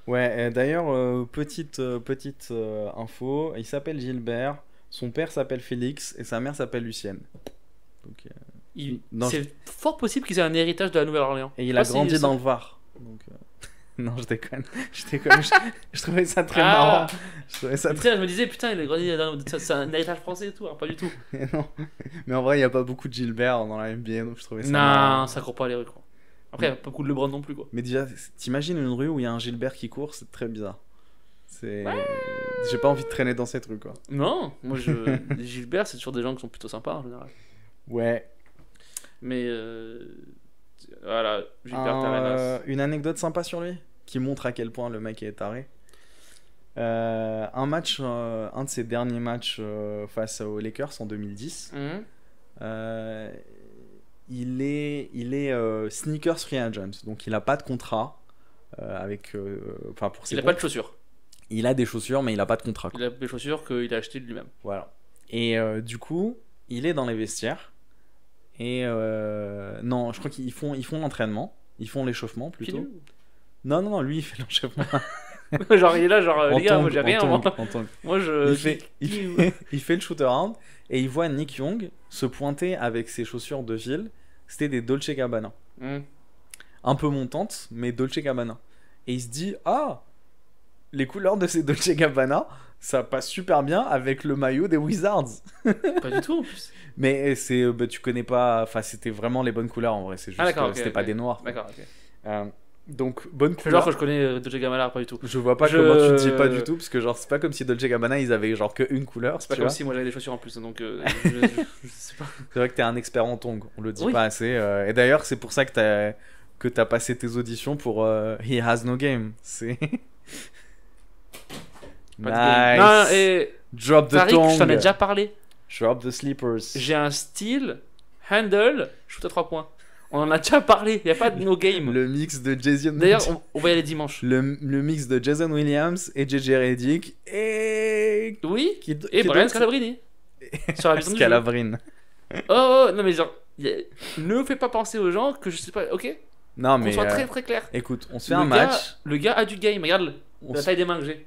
Ouais, d'ailleurs, petite info, il s'appelle Gilbert, son père s'appelle Félix et sa mère s'appelle Lucienne. Donc, Non, C'est fort possible qu'ils aient un héritage de la Nouvelle-Orléans. et Je il sais a pas si grandi ça- dans le Var. Donc, non, je déconne. Je trouvais ça très Ah marrant. Je trouvais ça Tu sais, je me disais, putain, il a grandi dans. C'est un héritage français et tout. Alors, pas du tout. très... non. Mais en vrai, il n'y a pas beaucoup de Gilbert dans la NBA, donc je trouvais ça marrant. Non, ça court pas les rues, quoi. Après, il n'y a pas beaucoup de LeBron non plus, quoi. Mais déjà, t'imagines une rue où il y a un Gilbert qui court, c'est très bizarre. C'est... J'ai pas envie de traîner dans cette rue, quoi. Non, moi, les Gilbert, c'est toujours des gens qui sont plutôt sympas en général. Ouais. Mais voilà, Gilbert Arenas. Une anecdote sympa sur lui, qui montre à quel point le mec est taré. Un de ses derniers matchs face aux Lakers en 2010, il est sneakers free agent, donc il a pas de contrat pour ses Il a pompes. pas de chaussures. Il a des chaussures, mais il a pas de contrat, quoi. Il a des chaussures qu'il a achetées de lui-même. Voilà. Et du coup, il est dans les vestiaires. Et non, je crois qu'ils font l'entraînement. Ils font l'échauffement plutôt. Pieds Non, lui il fait l'échauffement. nus. Genre, il est là, genre, En les gars, moi tongs, j'ai rien. en Moi, tongs, en tongs. moi je. Il fait le shoot around et il voit Nick Young se pointer avec ses chaussures de ville. C'était des Dolce Gabbana. Un peu montantes, mais Dolce Gabbana. Et il se dit, ah, les couleurs de ces Dolce Gabbana, ça passe super bien avec le maillot des Wizards. Pas du tout en plus. Mais tu connais pas, enfin c'était vraiment les bonnes couleurs en vrai, c'est juste d'accord, ok, c'était pas ok. des noirs. quoi. D'accord, ok. Donc bonne Genre couleur. que je connais Dolce Gabbana, pas du tout. Je vois pas comment tu te dis pas du tout, parce que genre c'est pas comme si Dolce Gabbana ils avaient genre que une couleur. C'est pas tu comme vois. si moi j'avais des chaussures en plus, donc je sais pas. C'est vrai que t'es un expert en tongs, on le dit Oui. pas assez. Et d'ailleurs c'est pour ça que t'as passé tes auditions pour He Has No Game. C'est Pas de game. Non, nice. et Drop the Tariq, je t'en ai tongue. déjà parlé. Drop the sleepers. J'ai un style, handle, shoot à 3 points. On en a déjà parlé, il n'y a pas de no game. Le mix de Jason. D'ailleurs, on va y aller dimanche. le mix de Jason Williams et JJ Redick et Oui, qui et qui Brian d'autre Scalabrine. Sur la vision du jeu. Scalabrine. Oh, non mais genre, ne fais pas penser aux gens que je sais pas, ok? Non Qu'on mais soit très très clair. écoute, on se fait Le un gars- match, Le gars a du game, regarde on la se, taille des mains que j'ai.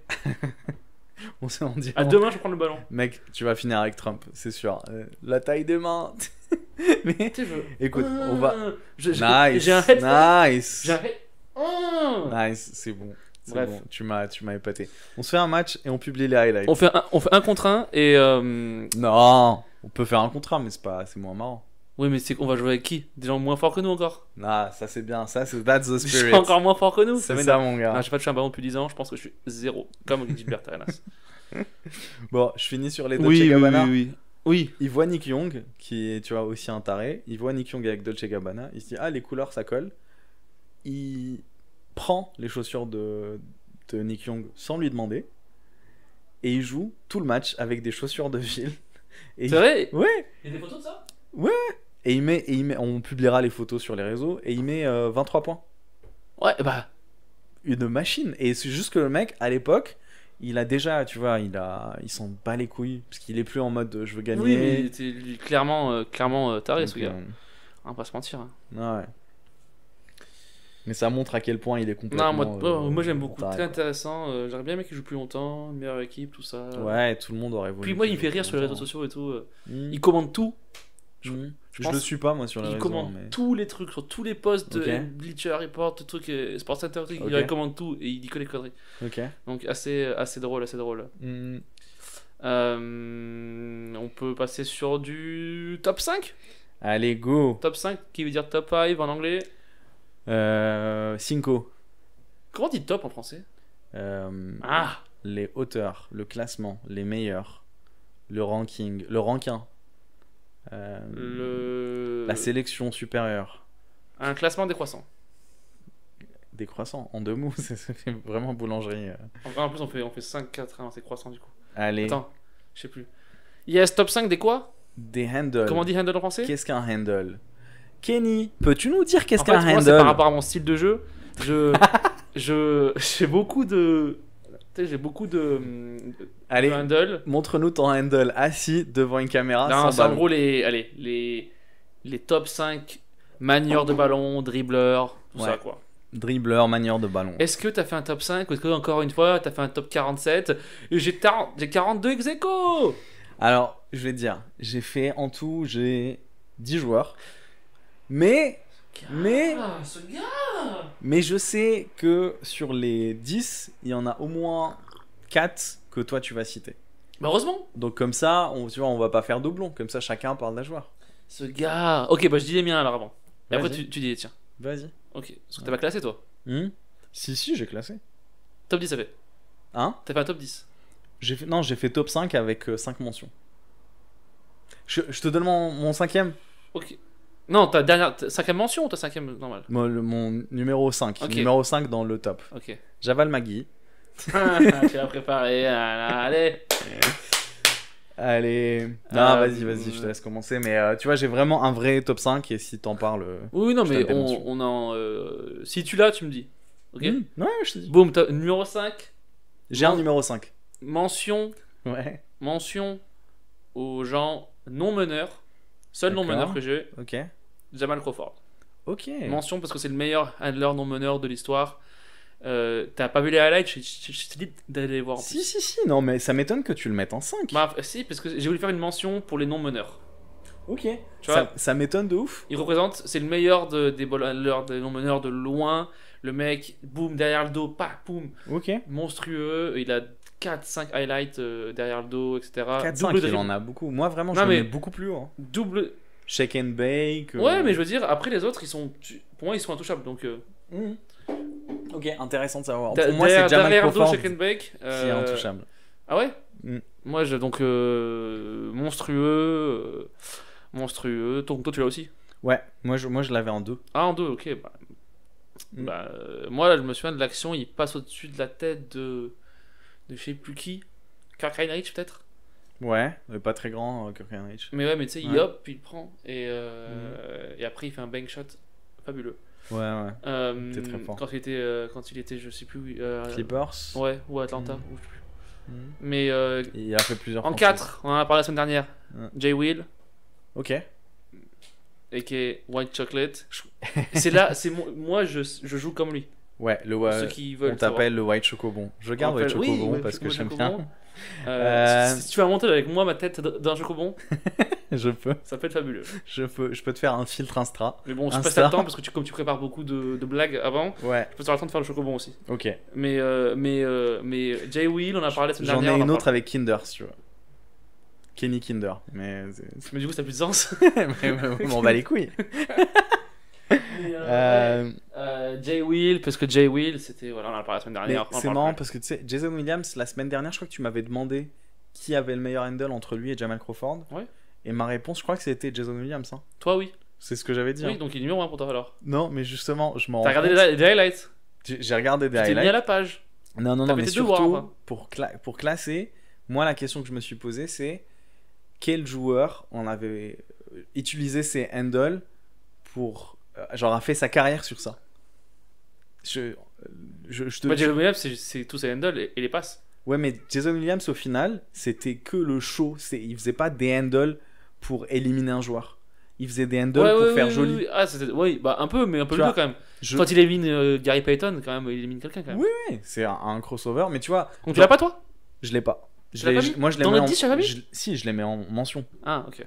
on dit À deux mains, je prends le ballon. mec, tu vas finir avec Trump, c'est sûr. La taille des mains. Mais Tu sais, écoute, on va J'ai nice. un head. Nice. J'ai un head. Nice, c'est bon. C'est Bref. bon, tu m'as épaté. On se fait un match et on publie les highlights. On fait un contre un et Non, on peut faire un contrat mais c'est moins marrant. oui, mais c'est qu'on va jouer avec qui? Des gens moins forts que nous encore. Ah, ça c'est bien, ça c'est that's the Des spirit. gens encore moins forts que nous. C'est m'énerve. ça mon gars. Ah, j'ai pas touché un ballon depuis 10 ans, je pense que je suis 0. Comme Gilbert Arenas. Bon, je finis sur les Dolce Gabbana. Oui. Il voit Nick Young, qui est, tu vois, aussi un taré. Il voit Nick Young avec Dolce Gabbana. Il se dit, ah, les couleurs, ça colle. Il prend les chaussures de Nick Young sans lui demander. et il joue tout le match avec des chaussures de ville. Et C'est vrai? Ouais. Il y a des photos de ça? Et il met, on publiera les photos sur les réseaux et il met 23 points. Ouais, bah. Une machine. Et c'est juste que le mec, à l'époque, il a déjà, tu vois, il s'en bat les couilles parce qu'il est plus en mode je veux gagner. Oui, mais il était clairement taré, Donc, ce gars. On va pas se mentir. Hein. ouais. Mais ça montre à quel point il est complètement. Non, moi j'aime beaucoup. taré, Très quoi. intéressant. J'aimerais bien un mec qui joue plus longtemps, une meilleure équipe, tout ça. Ouais, tout le monde aurait voulu. Puis moi, il me qu'il fait joue rire sur les réseaux longtemps. sociaux et tout. Mhm. Il commande tout. Mhm. Je pense- le suis pas moi sur les Il réseaux. commande mais... tous les trucs sur tous les posts de Ok. Bleacher Report, de trucs, Sports Center, trucs, Ok. il commande tout et il dit que les conneries. Ok. Donc assez drôle, assez drôle. Mhm. On peut passer sur du top 5. Allez, go. Top 5 qui veut dire top 5 en anglais. Cinco. Comment on dit top en français? Ah, Les hauteurs, le classement, les meilleurs, le ranking, le rankin. La sélection supérieure. un classement décroissant. Décroissant, en deux mots, ça fait vraiment boulangerie. En vrai, en plus, on fait 5, 4, 1, c'est croissant du coup. Allez, Attends, je sais plus. Yes, top 5 des quoi? des handles. Comment on dit handle en français? Qu'est-ce qu'un handle? Kenny, peux-tu nous dire qu'est-ce En fait, qu'un moi, c'est par handle? rapport à mon style de jeu. J'ai beaucoup de. Tu sais, j'ai beaucoup de Allez, handle. montre-nous ton handle assis devant une caméra Non, sans c'est en ballon. gros les top 5 manieurs de ballon, dribbleurs, tout Ouais. ça quoi. Dribbleur, manière de ballon. Est-ce que t'as fait un top 5 ou est-ce que encore une fois t'as fait un top 47 et j'ai 42 ex aequo. Alors, je vais te dire, j'ai fait en tout, j'ai 10 joueurs. Mais Ah, ce gars. Mais je sais que sur les 10, il y en a au moins 4 que toi tu vas citer. Bah heureusement. Donc comme ça, tu vois, on va pas faire doublon. Comme ça, chacun parle d'un joueur. Ce gars. Ok, bah je dis les miens alors avant. Et après Vas-y. tu dis les tiens. Vas-y. Ok. Parce que t'as pas classé toi. Si, j'ai classé. Top 10 ça fait. Hein? T'as fait un top 10. Non, j'ai fait top 5 avec 5 mentions. Je te donne mon cinquième. Ok. Non, ta dernière. 5ème mention ou ta 5ème normale? Mon numéro 5. Ok. Numéro 5 dans le top. Ok. Javal Magui. Tu l'as préparé. Allez. Allez. Non, vas-y, je te laisse commencer. Mais tu vois, j'ai vraiment un vrai top 5 et si t'en parles. Oui, non, Je mais donne des mentions. on en. Si tu l'as, tu me dis. Ok. Ouais, je te dis. Boum, numéro 5. J'ai un numéro 5. Mention aux gens non meneurs. Seul non D'accord. meneur que j'ai, Ok. Jamal Crawford. Ok. Mention parce que c'est le meilleur handler non meneur de l'histoire. T'as pas vu les highlights? Je t'ai dit d'aller voir en plus. Si, non, mais ça m'étonne que tu le mettes en 5. Bah, si, parce que j'ai voulu faire une mention pour les non meneurs. Ok. Tu vois, Ça m'étonne de ouf. il représente, c'est le meilleur des ball handlers, des non meneurs de loin. Le mec, boum, derrière le dos, pas, boum, Ok. monstrueux. Il a 4-5 highlights derrière le dos, etc. 4-5, il en a beaucoup. Moi, vraiment, je Non, le mais- mets beaucoup plus haut. Hein. Double. Shake and bake. Ouais, mais je veux dire, après les autres, pour moi, ils sont intouchables. Donc, Ok, intéressant de savoir. Pour moi, c'est derrière Jamal le dos, Crawford shake and bake. qui est intouchable. Ah ouais? Mm. Moi, donc, monstrueux. Monstrueux. Toi, tu l'as aussi? Ouais, moi je l'avais en 2. Ah, en deux, ok. Moi, là, je me souviens de l'action, il passe au-dessus de la tête de je sais plus qui. Kirk Heinrich, peut-être? Ouais, mais pas très grand, Kirk Heinrich. Mais ouais, mais tu sais, il Ouais. hop, puis il prend. Et après, il fait un bank shot fabuleux. Ouais. T'es très fort. Quand il était, je sais plus. Clippers. Ouais, ou Atlanta. Mm. Ou je sais plus. Mm. Mais Il a fait plusieurs en franchises. 4, on en a parlé la semaine dernière. Ouais. Jay Will, Ok. a.k.a. White Chocolate. C'est là, moi je joue comme lui. Ouais, Pour ceux qui veulent on t'appelle le White Chocobon. Je garde On White m'appelle- oui, Chocobon White parce que j'aime Chocobon. bien. Si tu vas monter avec moi ma tête d'un chocobon, Je peux. ça peut être fabuleux. Je peux te faire un filtre Instra. Mais bon, je passe Insta. le temps parce que comme tu prépares beaucoup de blagues avant, Ouais, je peux avoir le temps de faire le chocobon aussi. ok. Mais Jay Will, on a parlé la semaine J'en ai dernière. on en une autre parle. avec Kinder, si tu veux. Kenny Kinder. Mais, Mais du coup, ça n'a plus de sens. mais on va les couilles. Jay Will, parce que Jay Will, c'était. Voilà, on en a parlé la semaine Mais dernière. on en c'est parle marrant plus. parce que tu sais, Jason Williams, la semaine dernière, je crois que tu m'avais demandé qui avait le meilleur handle entre lui et Jamal Crawford. Ouais. Et ma réponse, je crois que c'était Jason Williams. Hein. Toi, oui. C'est ce que j'avais dit. Oui, hein. donc il est numéro 1 pour toi alors. Non, mais justement, je m'en T'as rends regardé compte. les highlights. J'ai regardé des Tu t'es mis à highlights. la page. Non, T'as mais fait tes devoirs, surtout, enfin. pour classer, Moi, la question que je me suis posée, c'est quel joueur en avait utilisé ses handles pour. Genre, a fait sa carrière sur ça. Je te Bah, dis. Jason Williams, c'est tous ses handles et les passes. Ouais, mais Jason Williams, au final, c'était que le show. Il faisait pas des handles pour éliminer un joueur. Il faisait des handles pour faire joli. Oui. Ah, oui, bah un peu, mais un peu Tu le vois, deux quand même. Je- Quand il élimine Gary Payton, quand même, il élimine quelqu'un quand même. Oui, oui, c'est un crossover, mais tu vois, Donc tu l'as pas toi? je l'ai pas. Tu l'as pas mis Moi, je l'ai Dans mis notre en... 10, tu l'as pas mis Si, je l'ai mis en mention. Ah, ok.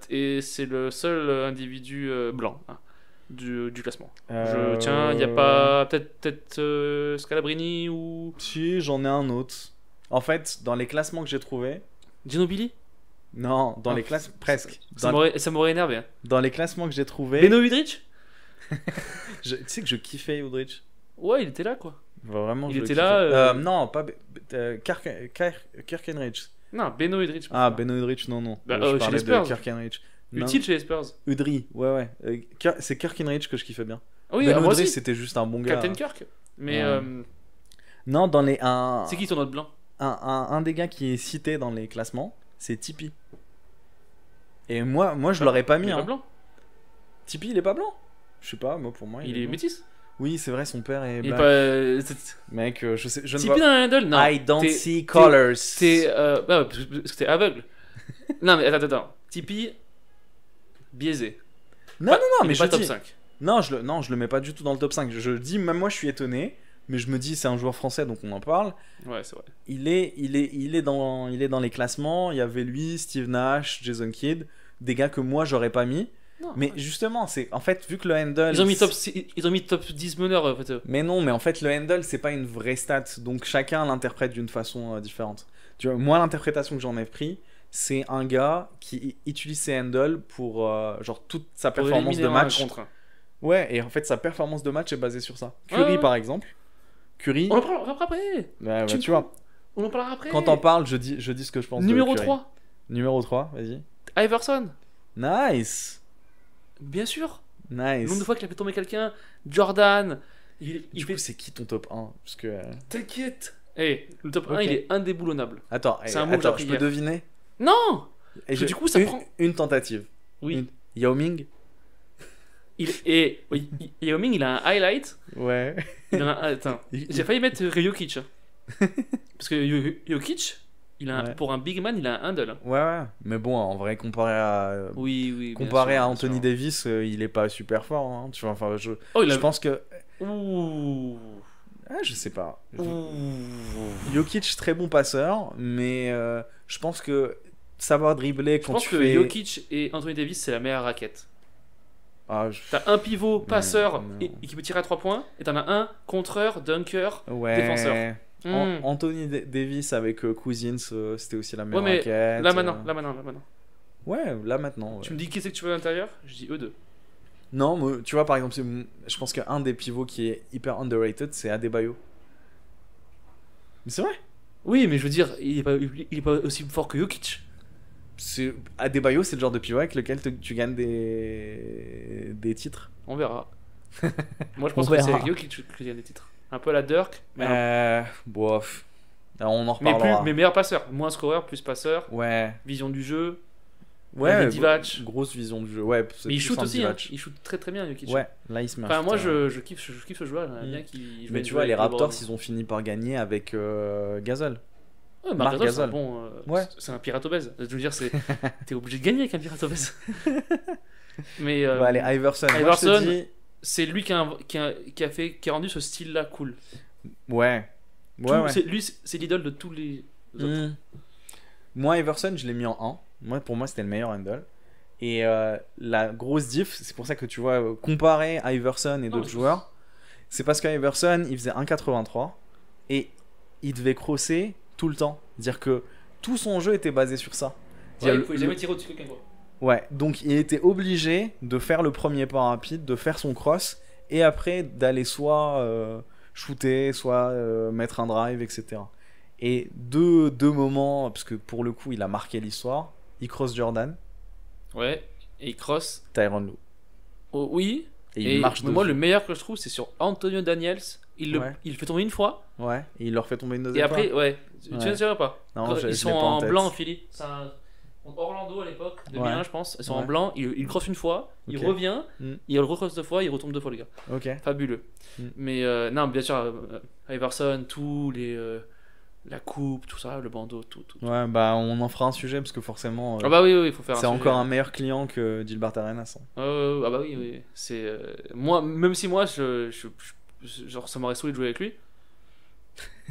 Et c'est le seul individu blanc hein, du classement. Tiens, il n'y a pas peut-être Scalabrini ou Si, j'en ai un autre. En fait, dans les classements que j'ai trouvés... Ginobili? Non, dans Ah, les classes... Presque. Ça m'aurait énervé. Hein. Dans les classements que j'ai trouvés... Beno Udrich? Tu sais que je kiffais Udrich. Ouais, il était là quoi. Vraiment, Il je le était kiffais. là, Non, pas... Kirkenrich. Non, Beno Udrich. Ah, Beno Udrich, non. Bah, Je chez parlais les Spurs. de Kirkenrich. Non. Utile chez les Spurs. Udry, ouais. C'est Kirkenrich que je kiffais bien. Ah oui, Beno moi Udrich, aussi. c'était juste un bon gars. Captain Kirk. Mais Ouais. Non, dans les... c'est qui ton autre blanc? Un des gars qui est cité dans les classements, c'est Tipeee. Et moi je l'aurais pas mis. Il est Hein. pas blanc. Tipeee, il est pas blanc. Je sais pas, moi pour moi. Il est blanc. métis. Oui, c'est vrai, son père est Il est black. pas. Mec, je sais, je ne Tipeee vois. dans un handle? Non. I don't T'es- see colors. T'es. Bah, parce que t'es aveugle. Non, mais attends. Tipeee. Biaisé. Non, Il mais est je pas top dis. 5. Non, je le mets pas du tout dans le top 5. Je dis, même moi, je suis étonné. Mais je me dis, c'est un joueur français, donc on en parle. Ouais, c'est vrai. Il est dans les classements. Il y avait lui, Steve Nash, Jason Kidd, des gars que moi j'aurais pas mis. Non, Mais justement, c'est en fait vu que le handle. ils ont mis top 10 meneurs en fait. Mais non, mais en fait le handle c'est pas une vraie stat, donc chacun l'interprète d'une façon différente. Tu vois, moi l'interprétation que j'en ai pris, c'est un gars qui utilise ses handles pour genre toute sa Pour performance de éliminer un match. contre un. Ouais, et en fait sa performance de match est basée sur ça. Curry Ouais. par exemple. Curry. On en parlera après. Ouais, Tu- tu vois, On en parlera après. quand t'en parles, je dis ce que je pense. de Numéro Curry. 3. Numéro 3, vas-y. Iverson. Nice. Bien sûr. Nice. Le nombre de fois qu'il a fait tomber quelqu'un. Jordan. Il Du fait. coup, c'est qui ton top 1? Parce que T'inquiète. Le top 1, Ok. il est indéboulonnable. attends, C'est un mot que j'ai attends, appris je peux hier. deviner. Non. Et que du coup, ça une, prend- une tentative. Oui. Yao Ming. Oui, Yao Ming, il a un highlight. Ouais. Il en a un- Attends. J'ai failli mettre Jokic. Parce que Jokic, Ouais. pour un big man, il a un handle. hein. Ouais. Mais bon, en vrai, comparé à Oui. bien comparé sûr, à bien Anthony sûr. Davis, il est pas super fort. Hein. Tu vois, enfin, Oh, il je a. pense que, Ouh. je sais pas. Ouh. Jokic très bon passeur, mais je pense que savoir dribbler Je quand pense tu que fais. Jokic et Anthony Davis, c'est la meilleure raquette. Ah, T'as un pivot, passeur non. et qui peut tirer à 3 points, et t'en as un contreur, dunker. ouais. défenseur. Hmm. Anthony Davis avec Cousins, c'était aussi la meilleure Ouais, mais raquette. Là maintenant. Ouais, là maintenant. Ouais. Tu me dis qui c'est que tu veux à l'intérieur? Je dis eux deux. Non, moi, tu vois, par exemple, je pense qu'un des pivots qui est hyper underrated, c'est Adebayo. Mais c'est vrai. Oui, mais je veux dire, il est pas aussi fort que Jokic. Adebayo, c'est le genre de pivot avec lequel tu gagnes des titres. On verra. Moi, je pense On que c'est verra. avec Jokic que il y a des titres. Un peu à la Dirk, mais, Bof. On en mais, reparlera. mais meilleur passeur. Moins scoreur, plus passeur. Ouais. Vision du jeu. Ouais. Divac. Grosse vision du jeu. Ouais. c'est Mais il plus shoot un aussi. Hein. Divac. Il shoot très très bien, Jokic. Ouais. Là, il se met. Enfin, un moi, shoot, je kiffe ce joueur. J'aimerais bien qu'il joue Mais tu vois, les Raptors, ils ont fini par gagner avec Gasol. Ouais, Marc Marc Gasol, c'est un Gasol. bon. Ouais. C'est un pirate obèse. Je veux dire, t'es obligé de gagner avec un pirate obèse. Mais Bah, allez, Iverson. Moi, je Iverson. te dis. c'est lui qui a rendu ce style-là cool. Ouais. Tout- Ouais. Lui, c'est l'idole de tous les autres. Hmm. Moi, Iverson, je l'ai mis en 1. Pour moi, c'était le meilleur handle. Et la grosse diff, c'est pour ça que tu vois, comparer Iverson et d'autres mais- joueurs, c'est parce qu'Iverson, il faisait 1,83 et il devait crosser tout le temps. C'est-à-dire que tout son jeu était basé sur ça. Ouais, C'est-à-dire il pouvait jamais tirer au-dessus de quelqu'un, quoi. Ouais, donc il était obligé de faire le premier pas rapide, de faire son cross, et après d'aller soit shooter, soit mettre un drive, etc. Et deux moments, parce que pour le coup il a marqué l'histoire, il cross Jordan, Ouais, et il cross. Tyronn Lue. Oh, oui. Et il marche mais moi, dessus. le meilleur que je trouve, c'est sur Antonio Daniels Ouais. il le fait tomber une fois. Ouais, et il leur fait tomber une Et deuxième après, fois. ouais. Tu Ouais. ne sais pas. Non, je Ils l'ai sont pas en tête. blanc, Philly. C'est un. Orlando à l'époque, 2001 Ouais. je pense. Ils sont en Ouais. blanc. Il crosse une fois. Il Ok. revient. Mm. Il recrosse 2 fois. Il retombe 2 fois, les gars. Ok. Fabuleux. Mm. Mais non, bien sûr, Iverson, tous les. La coupe, tout ça, le bandeau, tout. Ouais, bah on en fera un sujet parce que forcément, Ah bah oui, il faut faire c'est un encore sujet. un meilleur client que Gilbert Arenas. Hein. Ah bah oui. C'est moi, même si moi, genre ça m'aurait saoulé de jouer avec lui,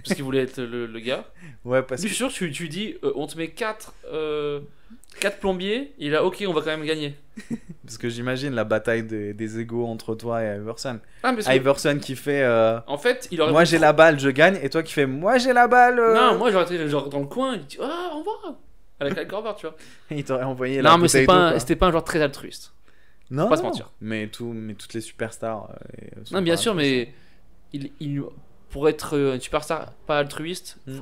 parce qu'il voulait être le gars. Ouais, parce Lui, je que suis sûr, tu dis, on te met 4 plombiers, il a ok, on va quand même gagner. j'imagine la bataille des égos entre toi et Iverson. Ah mais parce que, Iverson qui fait en fait, il aurait. moi j'ai la balle, je gagne, et toi qui fais moi j'ai la balle. Non, moi j'aurais été genre dans le coin, il dit ah on va avec Al Korver, tu vois. Il t'aurait envoyé la Non mais bouteille d'eau, quoi. c'était pas un joueur très altruiste. Non, pas se non, mentir. Mais toutes les superstars. Sont Non, bien pas sûr, altruistes. mais pour être une superstar pas altruiste, Mm.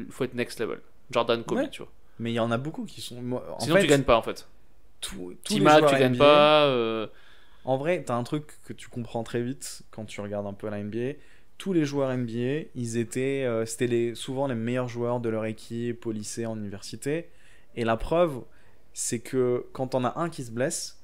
faut être next level. Jordan, Kobe, Ouais. tu vois. Mais il y en a beaucoup qui sont. En Sinon fait, tu gagnes pas en fait. tous les T-Mac, joueurs tu gagnes NBA, pas. En vrai, t'as un truc que tu comprends très vite quand tu regardes un peu la NBA. Tous les joueurs NBA, c'était souvent les meilleurs joueurs de leur équipe au lycée, en université. Et la preuve, c'est que quand on a un qui se blesse,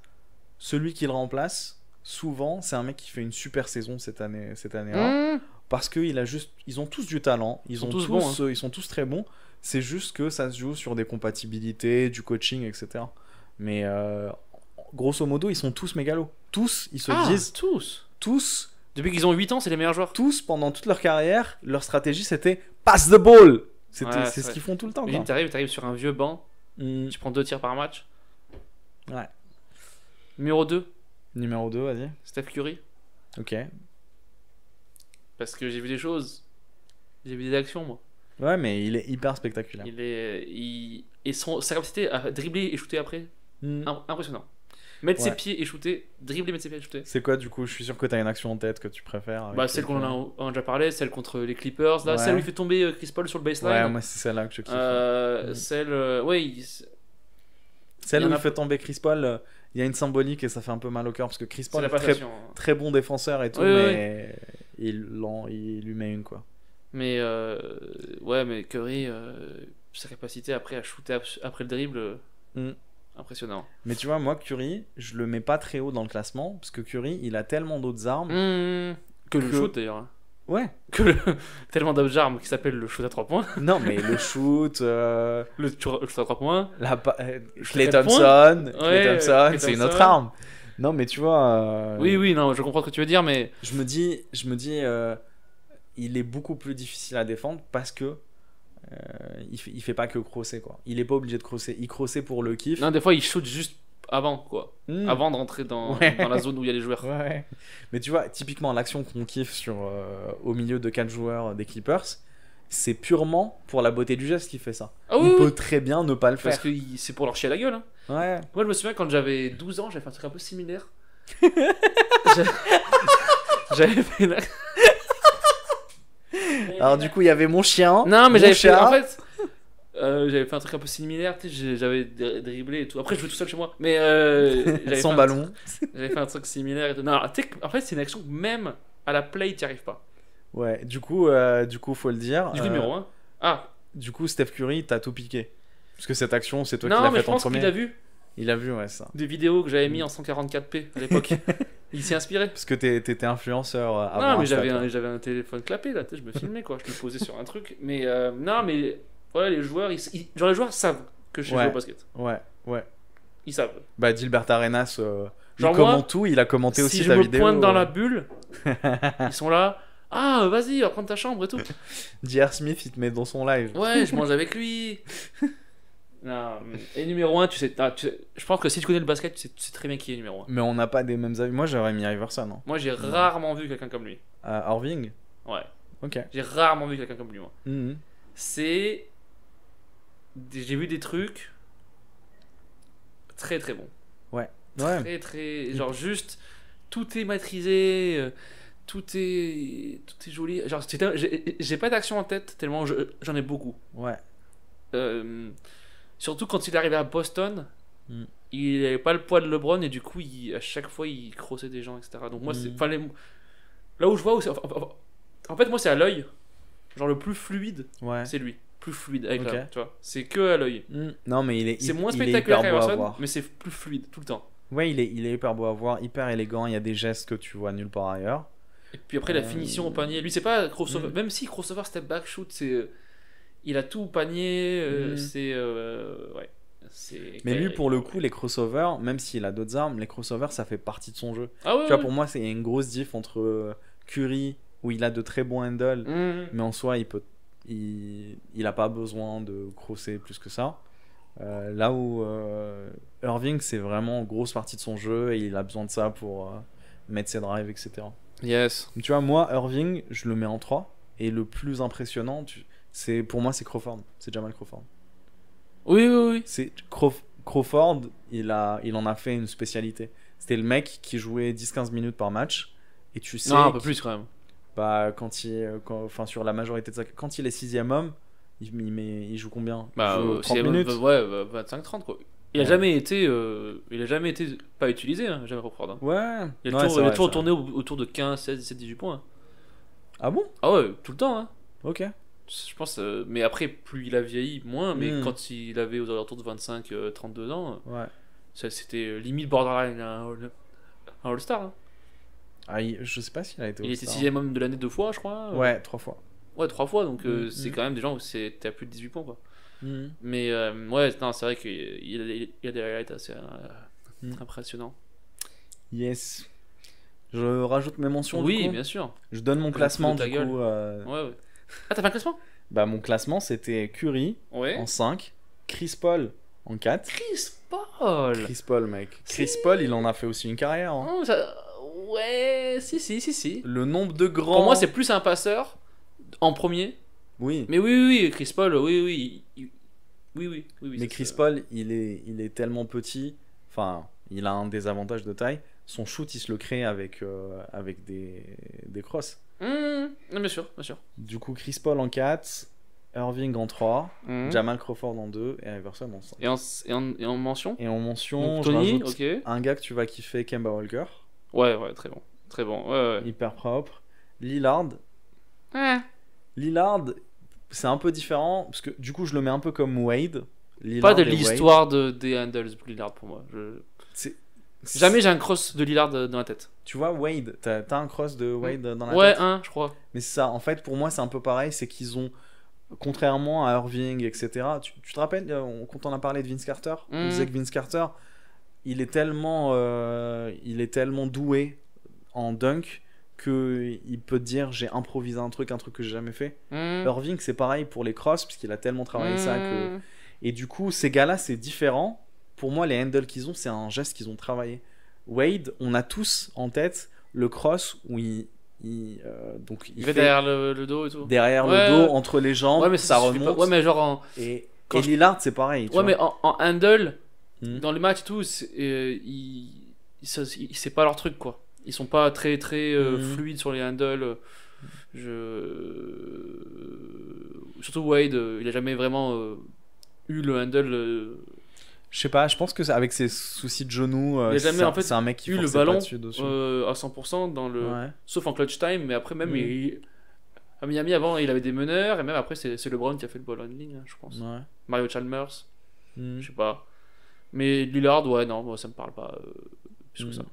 celui qui le remplace, souvent, c'est un mec qui fait une super saison cette année-là. Mmh. Parce ils ont tous du talent, ils sont ont tous bons, hein. ils sont tous très bons. C'est juste que ça se joue sur des compatibilités, du coaching, etc. Mais grosso modo, ils sont tous mégalos. Tous, ils se disent, tous, Depuis qu'ils ont 8 ans, c'est les meilleurs joueurs. tous, pendant toute leur carrière, leur stratégie c'était pass the ball. Ouais, C'est c'est ce vrai. qu'ils font tout le temps. Imagine, Quoi. t'arrives sur un vieux banc, Mm, tu prends 2 tirs par match. ouais. Numéro 2, Numéro 2, vas-y. Steph Curry. Ok. Parce que j'ai vu des choses. J'ai vu des actions, moi. Ouais, mais il est hyper spectaculaire. Et sa capacité à dribbler et shooter après, Mm. impressionnant. Mettre ses Ouais. pieds et shooter, dribbler, mettre ses pieds et shooter. C'est quoi du coup? Je suis sûr que t'as une action en tête que tu préfères. avec Bah, celle qu'on en a déjà parlé, celle contre les Clippers, là, Ouais. celle où il fait tomber Chris Paul sur le baseline. Ouais, moi c'est celle-là que je kiffe. Mm. Celle. Ouais, Celle il y où en il a fait tomber Chris Paul, il y a une symbolique et ça fait un peu mal au cœur parce que Chris c'est Paul la est très, passation. hein. très bon défenseur et tout, Oui, mais il lui met une quoi. Mais ouais, mais Curry, sa capacité après à shooter après le dribble, Mm. impressionnant. Mais tu vois, moi Curry, je le mets pas très haut dans le classement parce que Curry, il a tellement d'autres armes. Que le Que- shoot d'ailleurs. Ouais. Tellement d'armes qui s'appelle le shoot à 3 points. Non, mais le shoot, Le shoot à 3 points. Clay à 4 Thompson, Ouais, Klay Thompson, Klay c'est une Thompson. autre arme. Non, mais tu vois. Oui, non, je comprends ce que tu veux dire, mais. Je me dis, il est beaucoup plus difficile à défendre parce que il fait pas que crosser quoi. Il est pas obligé de crosser. Il crossait pour le kiff. Non, des fois, il shoot juste avant, quoi. Mm. Avant de rentrer dans Ouais. la zone où il y a les joueurs. Ouais. Mais tu vois, typiquement l'action qu'on kiffe au milieu de 4 joueurs des Clippers, c'est purement pour la beauté du geste qu'il fait ça. Ah oui, il oui. peut très bien ne pas le faire. Parce que c'est pour leur chier à la gueule. Hein. Ouais. Moi, je me souviens quand j'avais 12 ans, j'avais fait un truc un peu similaire. J'a- J'avais fait une... Alors du coup, il y avait mon chien. Non, mais mon j'avais fait. chat. En fait, j'avais fait un truc un peu similaire. Tu sais, j'avais dribblé et tout. Après, je jouais tout seul chez moi. Mais. J'avais Sans fait ballon. J'avais fait un truc similaire et tout. Non, tu sais, en fait, c'est une action que même à la play, tu n'y arrives pas. Ouais. Du coup, faut le dire. Du coup, numéro 1. Ah, Du coup, Steph Curry, t'as tout piqué. Parce que cette action, c'est toi qui non, l'as mais je faite en pense premier. qu'il a vu Il a vu, ouais, ça. des vidéos que j'avais mis en 144p à l'époque. Il s'est inspiré. Parce que t'étais influenceur avant. Non, mais Insta, j'avais toi. un téléphone clapé là, tu sais, je me filmais quoi, je me posais sur un truc. Mais non, mais voilà, les joueurs, genre les joueurs savent que je joue Ouais. au basket. Ouais. Ils savent. Bah, Gilbert Arenas, il Genre commente moi, tout, il a commenté aussi si je ta me vidéo. pointe dans la bulle, ils sont là. Ah, vas-y, va prendre ta chambre et tout. J.R. Smith, il te met dans son live. Ouais, je mange avec lui. Non, et numéro 1, tu sais, je pense que si tu connais le basket, tu sais très bien qui est numéro 1. Mais on n'a pas des mêmes avis. Moi, j'aurais mis Iverson. Hein. Moi, j'ai rarement vu quelqu'un comme lui. Irving. Ouais, Ok. j'ai rarement vu quelqu'un comme lui, moi. Mhm. C'est. J'ai vu des trucs. Très très bons. Ouais. Très très. Genre, juste. Tout est maîtrisé. Tout est joli. Genre, j'ai pas d'action en tête tellement j'en ai beaucoup. Ouais. Surtout quand il est arrivé à Boston, Mm. il avait pas le poids de LeBron et du coup, à chaque fois, il crossait des gens, etc. Donc, moi, Mm. là où je vois où En fait, moi, c'est à l'œil. Genre, le plus fluide, Ouais. c'est lui. Plus fluide avec Ok. la, tu vois. C'est que à l'œil. Non, mais C'est moins il est spectaculaire hyper beau à qu'Iverson, voir. mais c'est plus fluide tout le temps. Ouais, il est hyper beau à voir, hyper élégant. Il y a des gestes que tu vois nulle part ailleurs. Et puis après, la finition au panier. Lui, c'est pas crossover. Mm. Même si crossover, step back, shoot, c'est. Il a tout au panier. C'est. Ouais. Mais lui, pour le coup, les crossovers, même s'il a d'autres armes, les crossovers, ça fait partie de son jeu. Ah ouais, Tu vois, ouais. pour moi, c'est une grosse diff entre Curry, où il a de très bons handles, mais en soi, il a pas besoin de crosser plus que ça. Là où Irving, c'est vraiment une grosse partie de son jeu et il a besoin de ça pour mettre ses drives, etc. Yes. Tu vois, moi, Irving, je le mets en 3. Et le plus impressionnant, pour moi, c'est Crawford. C'est Jamal Crawford. Oui, oui, oui. C'est Crawford, il en a fait une spécialité. C'était le mec qui jouait 10-15 minutes par match. Et tu sais, Non, un peu plus quand même. bah, enfin, sur la majorité de ça, quand il est 6ème homme, il joue combien? Bah, Il joue 30 minutes. Ouais, 25-30 quoi. Il a jamais été, pas utilisé, hein, jamais Crawford. Hein. Ouais. Il a Ouais, toujours, c'est il a vrai, toujours ça. tourné autour de 15, 16, 17, 18 points. Hein. Ah bon? Ah ouais, tout le temps. Hein. Ok. Je pense, mais après, plus il a vieilli, moins. Mais Mm. quand il avait aux alentours de 25, 32 ans, Ouais. c'était limite borderline un All-Star. Hein. Ah, je sais pas s'il a été Il était All-Star. 6ème homme de l'année 2 fois, je crois. Ouais, 3 fois. Ouais, 3 fois, donc c'est Mm. quand même des gens où t'es à plus de 18 points, quoi. Mm. Mais ouais, non, c'est vrai qu'il y a des highlights assez Mm. impressionnants. Yes. Je rajoute mes mentions. Oui, du coup. bien sûr. Je donne mon Je classement fous de ta du gueule. coup. Ouais, ouais. Ah, t'as fait un classement? Bah, mon classement c'était Curry Ouais. en 5, Chris Paul en 4. Chris Paul. Chris Paul, mec. Chris Paul, il en a fait aussi une carrière. Hein. Oh, ouais, si. Le nombre de grands. Pour moi, c'est plus un passeur en premier. Oui. Mais oui, Chris Paul, oui. Oui, Mais ça, Chris c'est- Paul, il est tellement petit. Enfin, il a un désavantage de taille. Son shoot, il se le crée avec des crosses. Non, bien sûr. Du coup, Chris Paul en 4, Irving en 3, Mhm. Jamal Crawford en 2 et Iverson en 5. Et en mention? Et en mention, Donc, je Tony, rajoute ok. un gars que tu vas kiffer, Kemba Walker. Ouais, très bon. Très bon, ouais. Hyper propre. Lillard. Lillard, c'est un peu différent, parce que du coup, je le mets un peu comme Wade. Lillard Pas de et Wade. l'histoire des handles pour Lillard pour moi. Jamais j'ai un cross de Lillard dans la tête. Tu vois, Wade, t'as un cross de Wade dans la Ouais, tête. je crois. Mais c'est ça, en fait, pour moi, c'est un peu pareil, c'est qu'ils ont, contrairement à Irving, etc., tu te rappelles, quand on a parlé de Vince Carter, on disait que Vince Carter, il est tellement doué en dunk qu'il peut te dire j'ai improvisé un truc que j'ai jamais fait. Irving, c'est pareil pour les crosses, puisqu'il a tellement travaillé ça que... Et du coup, ces gars-là, c'est différent. Pour moi, les handles qu'ils ont, c'est un geste qu'ils ont travaillé. Wade, on a tous en tête le cross où il fait derrière le dos et tout. derrière Ouais, le dos, ouais. entre les jambes, Ouais, mais ça suffit remonte. pas. Ouais, mais genre en. Et Quand je- Lillard, c'est pareil. tu Ouais, vois. mais en handle, Mhm. dans les matchs et tout, c'est pas leur truc quoi. Ils sont pas très fluides sur les handles. Surtout Wade, il a jamais vraiment eu le handle. Je sais pas, je pense que avec ses soucis de genoux, Il a jamais, en fait, c'est un mec qui eu le forçait pas ballon dessus. à 100% dans le. Ouais. Sauf en clutch time, mais après même Mhm. à Miami avant il avait des meneurs et même après c'est LeBron qui a fait le ball handling, hein, je pense. Ouais. Mario Chalmers, Mhm. je sais pas. Mais Lillard, ouais, non, moi, ça me parle pas plus que ça.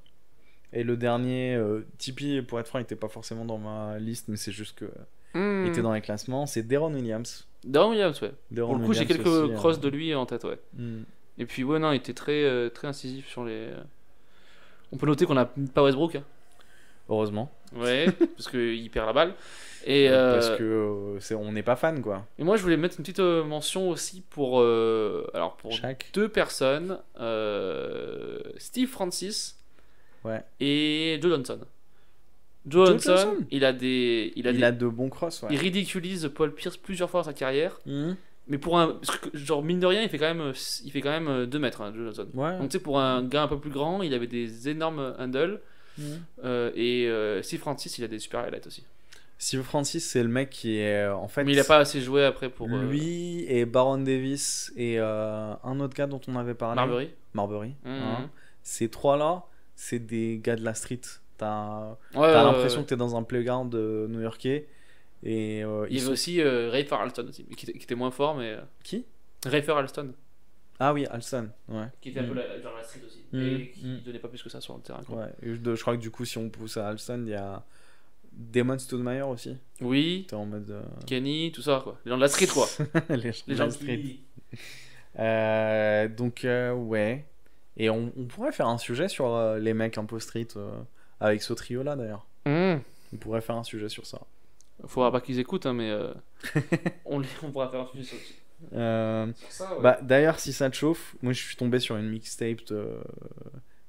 Et le dernier, Tipeee, pour être franc, il était pas forcément dans ma liste, mais c'est juste que il était dans les classements. C'est Deron Williams. Deron Williams, ouais. Deron Pour le coup, j'ai Williams quelques aussi, crosses de lui en tête, ouais. Mhm. Et puis, ouais, non, il était très incisif sur les. On peut noter qu'on a pas Westbrook. Hein. Heureusement. Ouais, parce qu'il perd la balle. Et, Parce que on n'est pas fan, quoi. et moi, je voulais mettre une petite mention aussi pour Shaq. 2 personnes Steve Francis Ouais. et Joe Johnson. Joe Johnson, Johnson il a de bons crosses, ouais. il ridiculise Paul Pierce plusieurs fois dans sa carrière. Mhm. Mais pour un. Parce que, genre, mine de rien, il fait quand même 2 mètres, hein, Joe Johnson. Ouais. Donc, tu sais, pour un gars un peu plus grand, il avait des énormes handles. Et Steve Francis, il a des super highlights aussi. Steve Francis, c'est le mec qui est en fait. Mais il a pas assez joué après pour. Lui et Baron Davis et un autre gars dont on avait parlé. Marbury. Mhm. Hein. Ces trois-là, c'est des gars de la street. T'as Ouais, l'impression que t'es dans un playground new-yorkais Et Il y avait aussi Rafer Alston aussi, qui était moins fort, mais. Qui? Rafer Alston, Ah oui, Alston, ouais. qui était un peu genre la street aussi, et qui donnait pas plus que ça sur le terrain. Quoi. Ouais, et je crois que du coup, si on pousse à Alston, il y a Damon Stoudemire aussi. Oui, T'es en mode. Kenny, tout ça, quoi. Les gens de la street, quoi. Les Les gens street. qui. Donc, ouais. Et on pourrait faire un sujet sur les mecs un peu street avec ce trio-là d'ailleurs. On pourrait faire un sujet sur ça. Faudra pas qu'ils écoutent, hein, mais on pourra faire un sujet sur ça. Ouais. Bah, d'ailleurs, si ça te chauffe, moi je suis tombé sur une mixtape de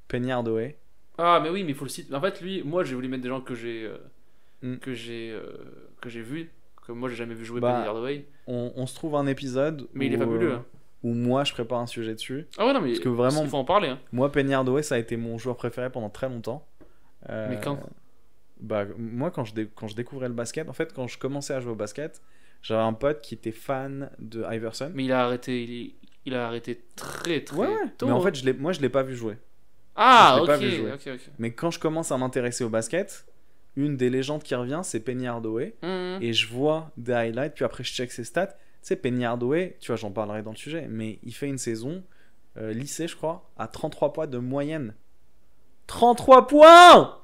Penny Hardaway. Ah, mais oui, mais il faut le citer. En fait, lui, moi j'ai voulu mettre des gens que j'ai Mm. que j'ai vu, que moi j'ai jamais vu jouer Bah, Penny Hardaway. On se trouve un épisode Mais il est fabuleux. Hein. où moi je prépare un sujet dessus. Ah ouais, non, mais Parce que vraiment- il faut en parler. Hein. Moi, Penny Hardaway, ça a été mon joueur préféré pendant très longtemps. Mais quand Bah, moi, quand je découvrais le basket, en fait, quand je commençais à jouer au basket, j'avais un pote qui était fan de Iverson. Mais il a arrêté, il a arrêté très très Ouais, tôt. mais en hein. fait, moi, je l'ai pas vu jouer. Ah, je l'ai pas ok, vu jouer. ok. Mais quand je commence à m'intéresser au basket, une des légendes qui revient, c'est Penny Hardaway. Mhm. Et je vois des highlights, puis après, je check ses stats. Tu sais, Penny Hardaway, tu vois, j'en parlerai dans le sujet, mais il fait une saison, lycée, je crois, à 33 points de moyenne. 33 points!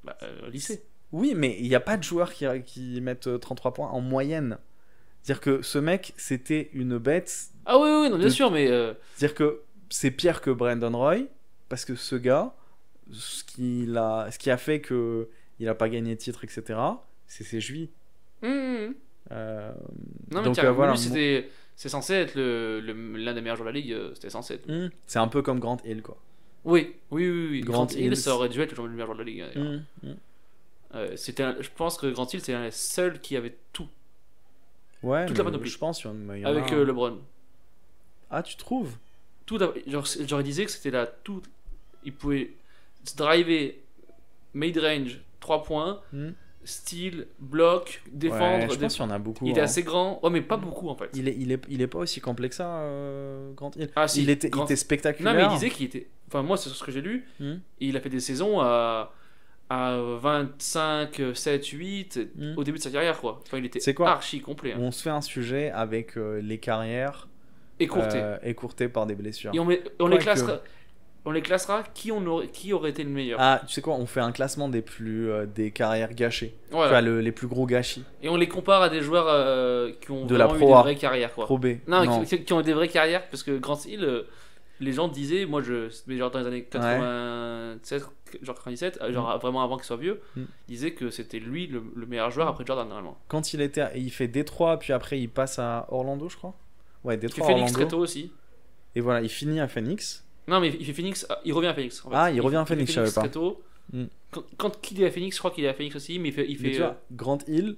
Bah, lycée. Oui, mais il n'y a pas de joueurs qui mettent 33 points en moyenne. C'est-à-dire que ce mec, c'était une bête. Ah oui, oui, non, bien De- sûr, mais C'est-à-dire que c'est pire que Brandon Roy, parce que ce gars, ce qui a fait qu'il n'a pas gagné de titre, etc., c'est ses chevilles. mhm. Non, mais Donc, carrément, voilà, lui, c'est censé être l'un des meilleurs joueurs de la ligue, c'était censé être. C'est un peu comme Grant Hill, quoi. Oui, oui. Grant Grant Hill, Hill, ça aurait dû être le meilleur joueur de la ligue. Hein, d'ailleurs. Je pense que Grant Hill, c'est un des seuls qui avait tout, Ouais, Toute la mais panoplie. je pense qu'il y en a avec un. LeBron. Ah, tu trouves? Genre, il disait que c'était là tout. Il pouvait se driver, mid-range, 3 points, steal, bloc, défendre. Ouais, je pense qu'il y en a beaucoup. Il était hein. assez grand. Ouais, mais pas beaucoup en fait. Il est pas aussi complet que ça, Grant Hill. Ah, si, il était Grant- spectaculaire. Non, mais il disait qu'il était. Enfin, moi, c'est ce que j'ai lu. Hmm. Et il a fait des saisons à 25, 7, 8 au début de sa carrière, quoi. Enfin, il était C'est quoi archi complet. Hein. On se fait un sujet avec les carrières Écourté. écourtées par des blessures. Et on les Quoique- classera. On les classera qui aurait été le meilleur. Ah, tu sais quoi? On fait un classement des carrières gâchées. Voilà. Tu vois, les plus gros gâchis. Et on les compare à des joueurs qui ont De la vraiment eu Pro des A. vraies carrières, quoi. Pro B. Non, qui ont eu des vraies carrières, parce que Grant Hill, les gens disaient, mais genre dans les années 87, genre 97, genre vraiment avant qu'il soit vieux, disaient que c'était lui le meilleur joueur après Jordan, normalement. Quand il fait Détroit, puis après il passe à Orlando, je crois. Ouais, Il fait Détroit, Phoenix Orlando. très tôt aussi. Et voilà, il finit à Phoenix. Non, mais il fait Phoenix, il revient à Phoenix. En fait. Ah, il revient à fait Phoenix, je savais pas. très tôt. Mm. Quand il est à Phoenix, je crois qu'il est à Phoenix aussi, mais il fait Mais tu vois, Grant Hill,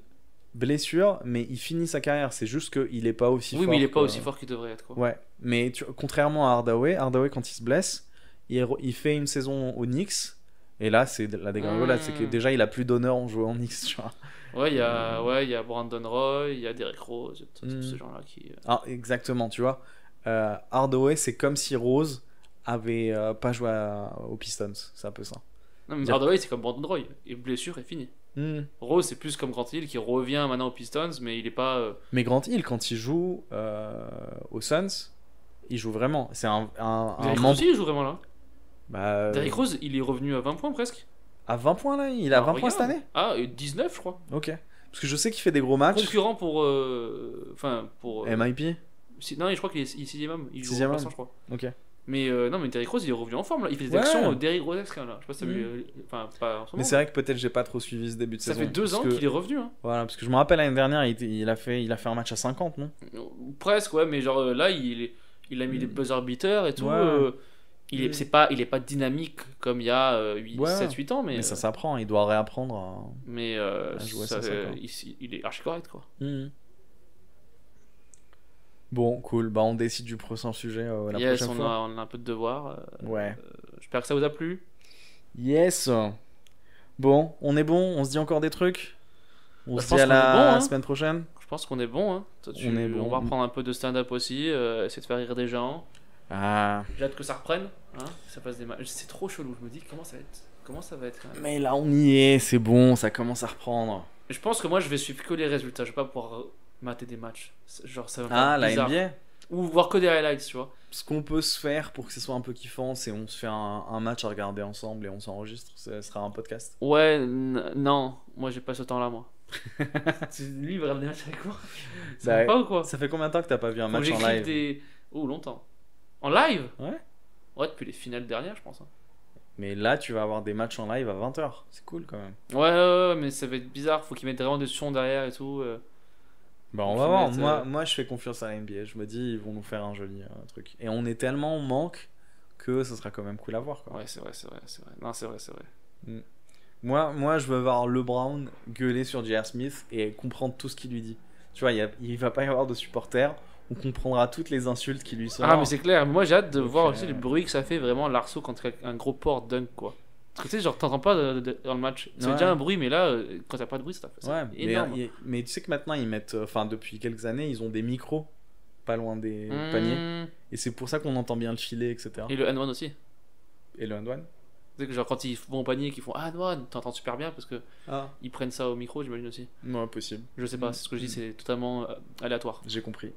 blessure, mais il finit sa carrière. C'est juste qu'il est pas aussi oui, fort. mais il est pas que- aussi fort qu'il devrait être, quoi. Ouais, mais contrairement à Hardaway, quand il se blesse, il fait une saison au Knicks. Et là, c'est la dégringolade. C'est que déjà, il a plus d'honneur en jouant au Knicks, tu vois. Ouais, il y a Brandon Roy, il y a Derrick Rose, tous ces gens-là qui. Ah, exactement, tu vois. Hardaway, c'est comme si Rose avait pas joué aux Pistons. C'est un peu ça. Non, mais Dire- Hardaway, c'est comme Brandon Roy. Et blessure est fini. Rose, c'est plus comme Grant Hill qui revient maintenant aux Pistons, mais il est pas. Mais Grant Hill, quand il joue aux Suns, il joue vraiment. C'est un Derrick membre. Rose aussi, il joue vraiment là. Bah, Derrick Rose, il est revenu à 20 points presque. à 20 points là, il a 20 points cette année. Ah, et 19, je crois. Ok. Parce que je sais qu'il fait des gros matchs. Concurrent pour. Enfin, pour. MIP. Non, je crois qu'il est 6ème homme. Il joue Sixième en homme. passant, je crois. Ok. Mais non, mais Derrick Rose, il est revenu en forme là. Il fait des Ouais. actions Derrick Rose-esque là. Je sais pas si t'as vu. Enfin, pas en ce Mais moment. c'est vrai que peut-être j'ai pas trop suivi ce début de Ça saison. fait 2 ans parce que- qu'il est revenu. Hein. Voilà, parce que je me rappelle l'année dernière, il a fait un match à 50, non? Presque, ouais, mais genre là, il a mis des buzzer beaters et tout. Ouais. Il est pas dynamique comme il y a 7-8 ans, mais. Mais ça s'apprend, il doit réapprendre à. Mais jouer ça, ça, quoi. il est archi correct, quoi. Bon, cool. Bah, on décide du prochain sujet la Yes, prochaine on fois. a un peu de devoir. Ouais. J'espère que ça vous a plu. Yes. Bon, on est bon. On se dit encore des trucs. On Bah, se je dit à pense qu'on est la bon, hein. semaine prochaine. Je pense qu'on est bon. Hein. Toi, On est bon. On va reprendre un peu de stand-up aussi, essayer de faire rire des gens. Ah. J'ai hâte que ça reprenne. Hein, que ça fasse des matchs. C'est trop chelou. Je me dis comment ça va être. Comment ça va être. Mais là, on y est. C'est bon. Ça commence à reprendre. Mais je pense que moi, je vais suivre que les résultats. Je vais pas pouvoir mater des matchs. Genre, ça va me Ah, faire la bizarre. NBA. Ou voir que des highlights, tu vois. Ce qu'on peut se faire pour que ce soit un peu kiffant, c'est on se fait un match à regarder ensemble et on s'enregistre. Ce sera un podcast. Ouais, non. Moi, j'ai pas ce temps-là, moi. Lui, il va regarder des matchs avec moi. Ça Bah, va pas ou quoi? Ça fait combien de temps que t'as pas vu un Faut que match en j'écrive live? des. Oh, longtemps. En live? Ouais. Ouais, depuis les finales dernières, je pense. Hein. Mais là, tu vas avoir des matchs en live à 20h. C'est cool quand même. Ouais, mais ça va être bizarre. Faut qu'ils mettent vraiment des sons derrière et tout. Bah, on Faut va qu'ils voir. mettent, Moi, je fais confiance à la NBA. Je me dis, ils vont nous faire un joli truc. Et on est tellement en manque que ce sera quand même cool à voir. Quoi. Ouais, c'est vrai. Non, c'est vrai. Moi, je veux voir LeBron gueuler sur J.R. Smith et comprendre tout ce qu'il lui dit. Tu vois, il va pas y avoir de supporters. On comprendra toutes les insultes qui lui sortent. Ah, mais c'est clair. Moi, j'ai hâte de Donc, voir aussi le bruit que ça fait vraiment l'Arceau quand un gros port dunk, quoi. Parce que tu sais, genre, t'entends pas dans le match. C'est Ouais. déjà un bruit, mais là, quand t'as pas de bruit, ça fait Ouais, énorme. mais tu sais que maintenant, ils mettent. Enfin, depuis quelques années, ils ont des micros pas loin des paniers. Et c'est pour ça qu'on entend bien le filet, etc. Et le N1 aussi. Et le hand-one. Tu sais que genre, quand ils vont au panier, qu'ils font Ah, N1, t'entends super bien parce que Ah, ils prennent ça au micro, j'imagine aussi. non, possible. Je sais pas, c'est ce que je dis, c'est totalement aléatoire. J'ai compris.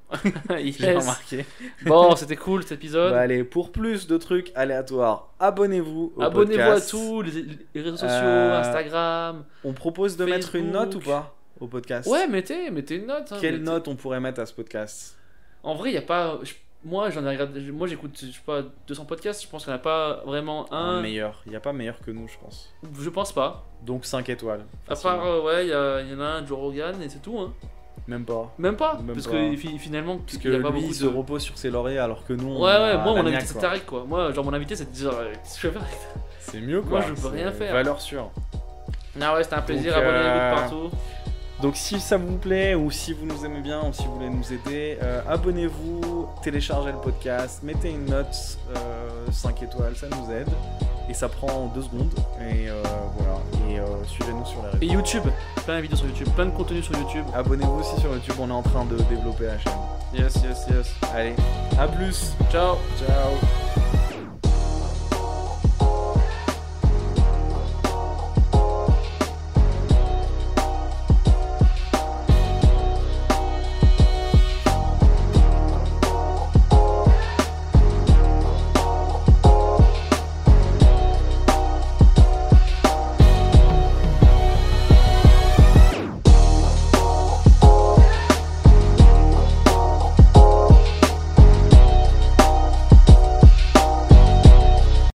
Yes. J'ai remarqué. Bon, c'était cool cet épisode. Bah, allez, pour plus de trucs aléatoires, abonnez-vous au Abonnez-vous à podcast. tous, les réseaux sociaux, Euh, Instagram. On propose de mettre une note ou Facebook. pas au podcast? Ouais, mettez une note. Hein, Quelle note on pourrait mettre à ce podcast? En vrai, il y a pas. Moi, j'en ai regardé. Moi, j'écoute, je sais pas, 200 podcasts. Je pense qu'il n'y en a pas vraiment Un un. meilleur. Il n'y a pas meilleur que nous, je pense. Je pense pas. Donc 5 étoiles. À facilement. part, ouais, il y en a un, Joe Rogan, et c'est tout. Hein. Même pas. Même pas. Même parce pas. que finalement, Parce il que y a pas lui, beaucoup il se repose sur ses lauriers alors que nous, on Ouais, a moi, la mon niaque, invité, c'est quoi. Tariq, quoi. Moi, genre, mon invité, c'est de dire, qu'est-ce que je vais faire? C'est mieux, quoi. Moi, je peux rien C'est faire. Valeur sûre. Ah ouais, c'était un plaisir. Donc, Abonnez-vous partout. Donc si ça vous plaît ou si vous nous aimez bien ou si vous voulez nous aider, abonnez-vous, téléchargez le podcast, mettez une note 5 étoiles, ça nous aide. Et ça prend 2 secondes. Et voilà. Et suivez-nous sur les réseaux. Et YouTube, plein de vidéos sur YouTube, plein de contenu sur YouTube. Abonnez-vous aussi sur YouTube, on est en train de développer la chaîne. Yes. Allez, à plus. Ciao. Ciao.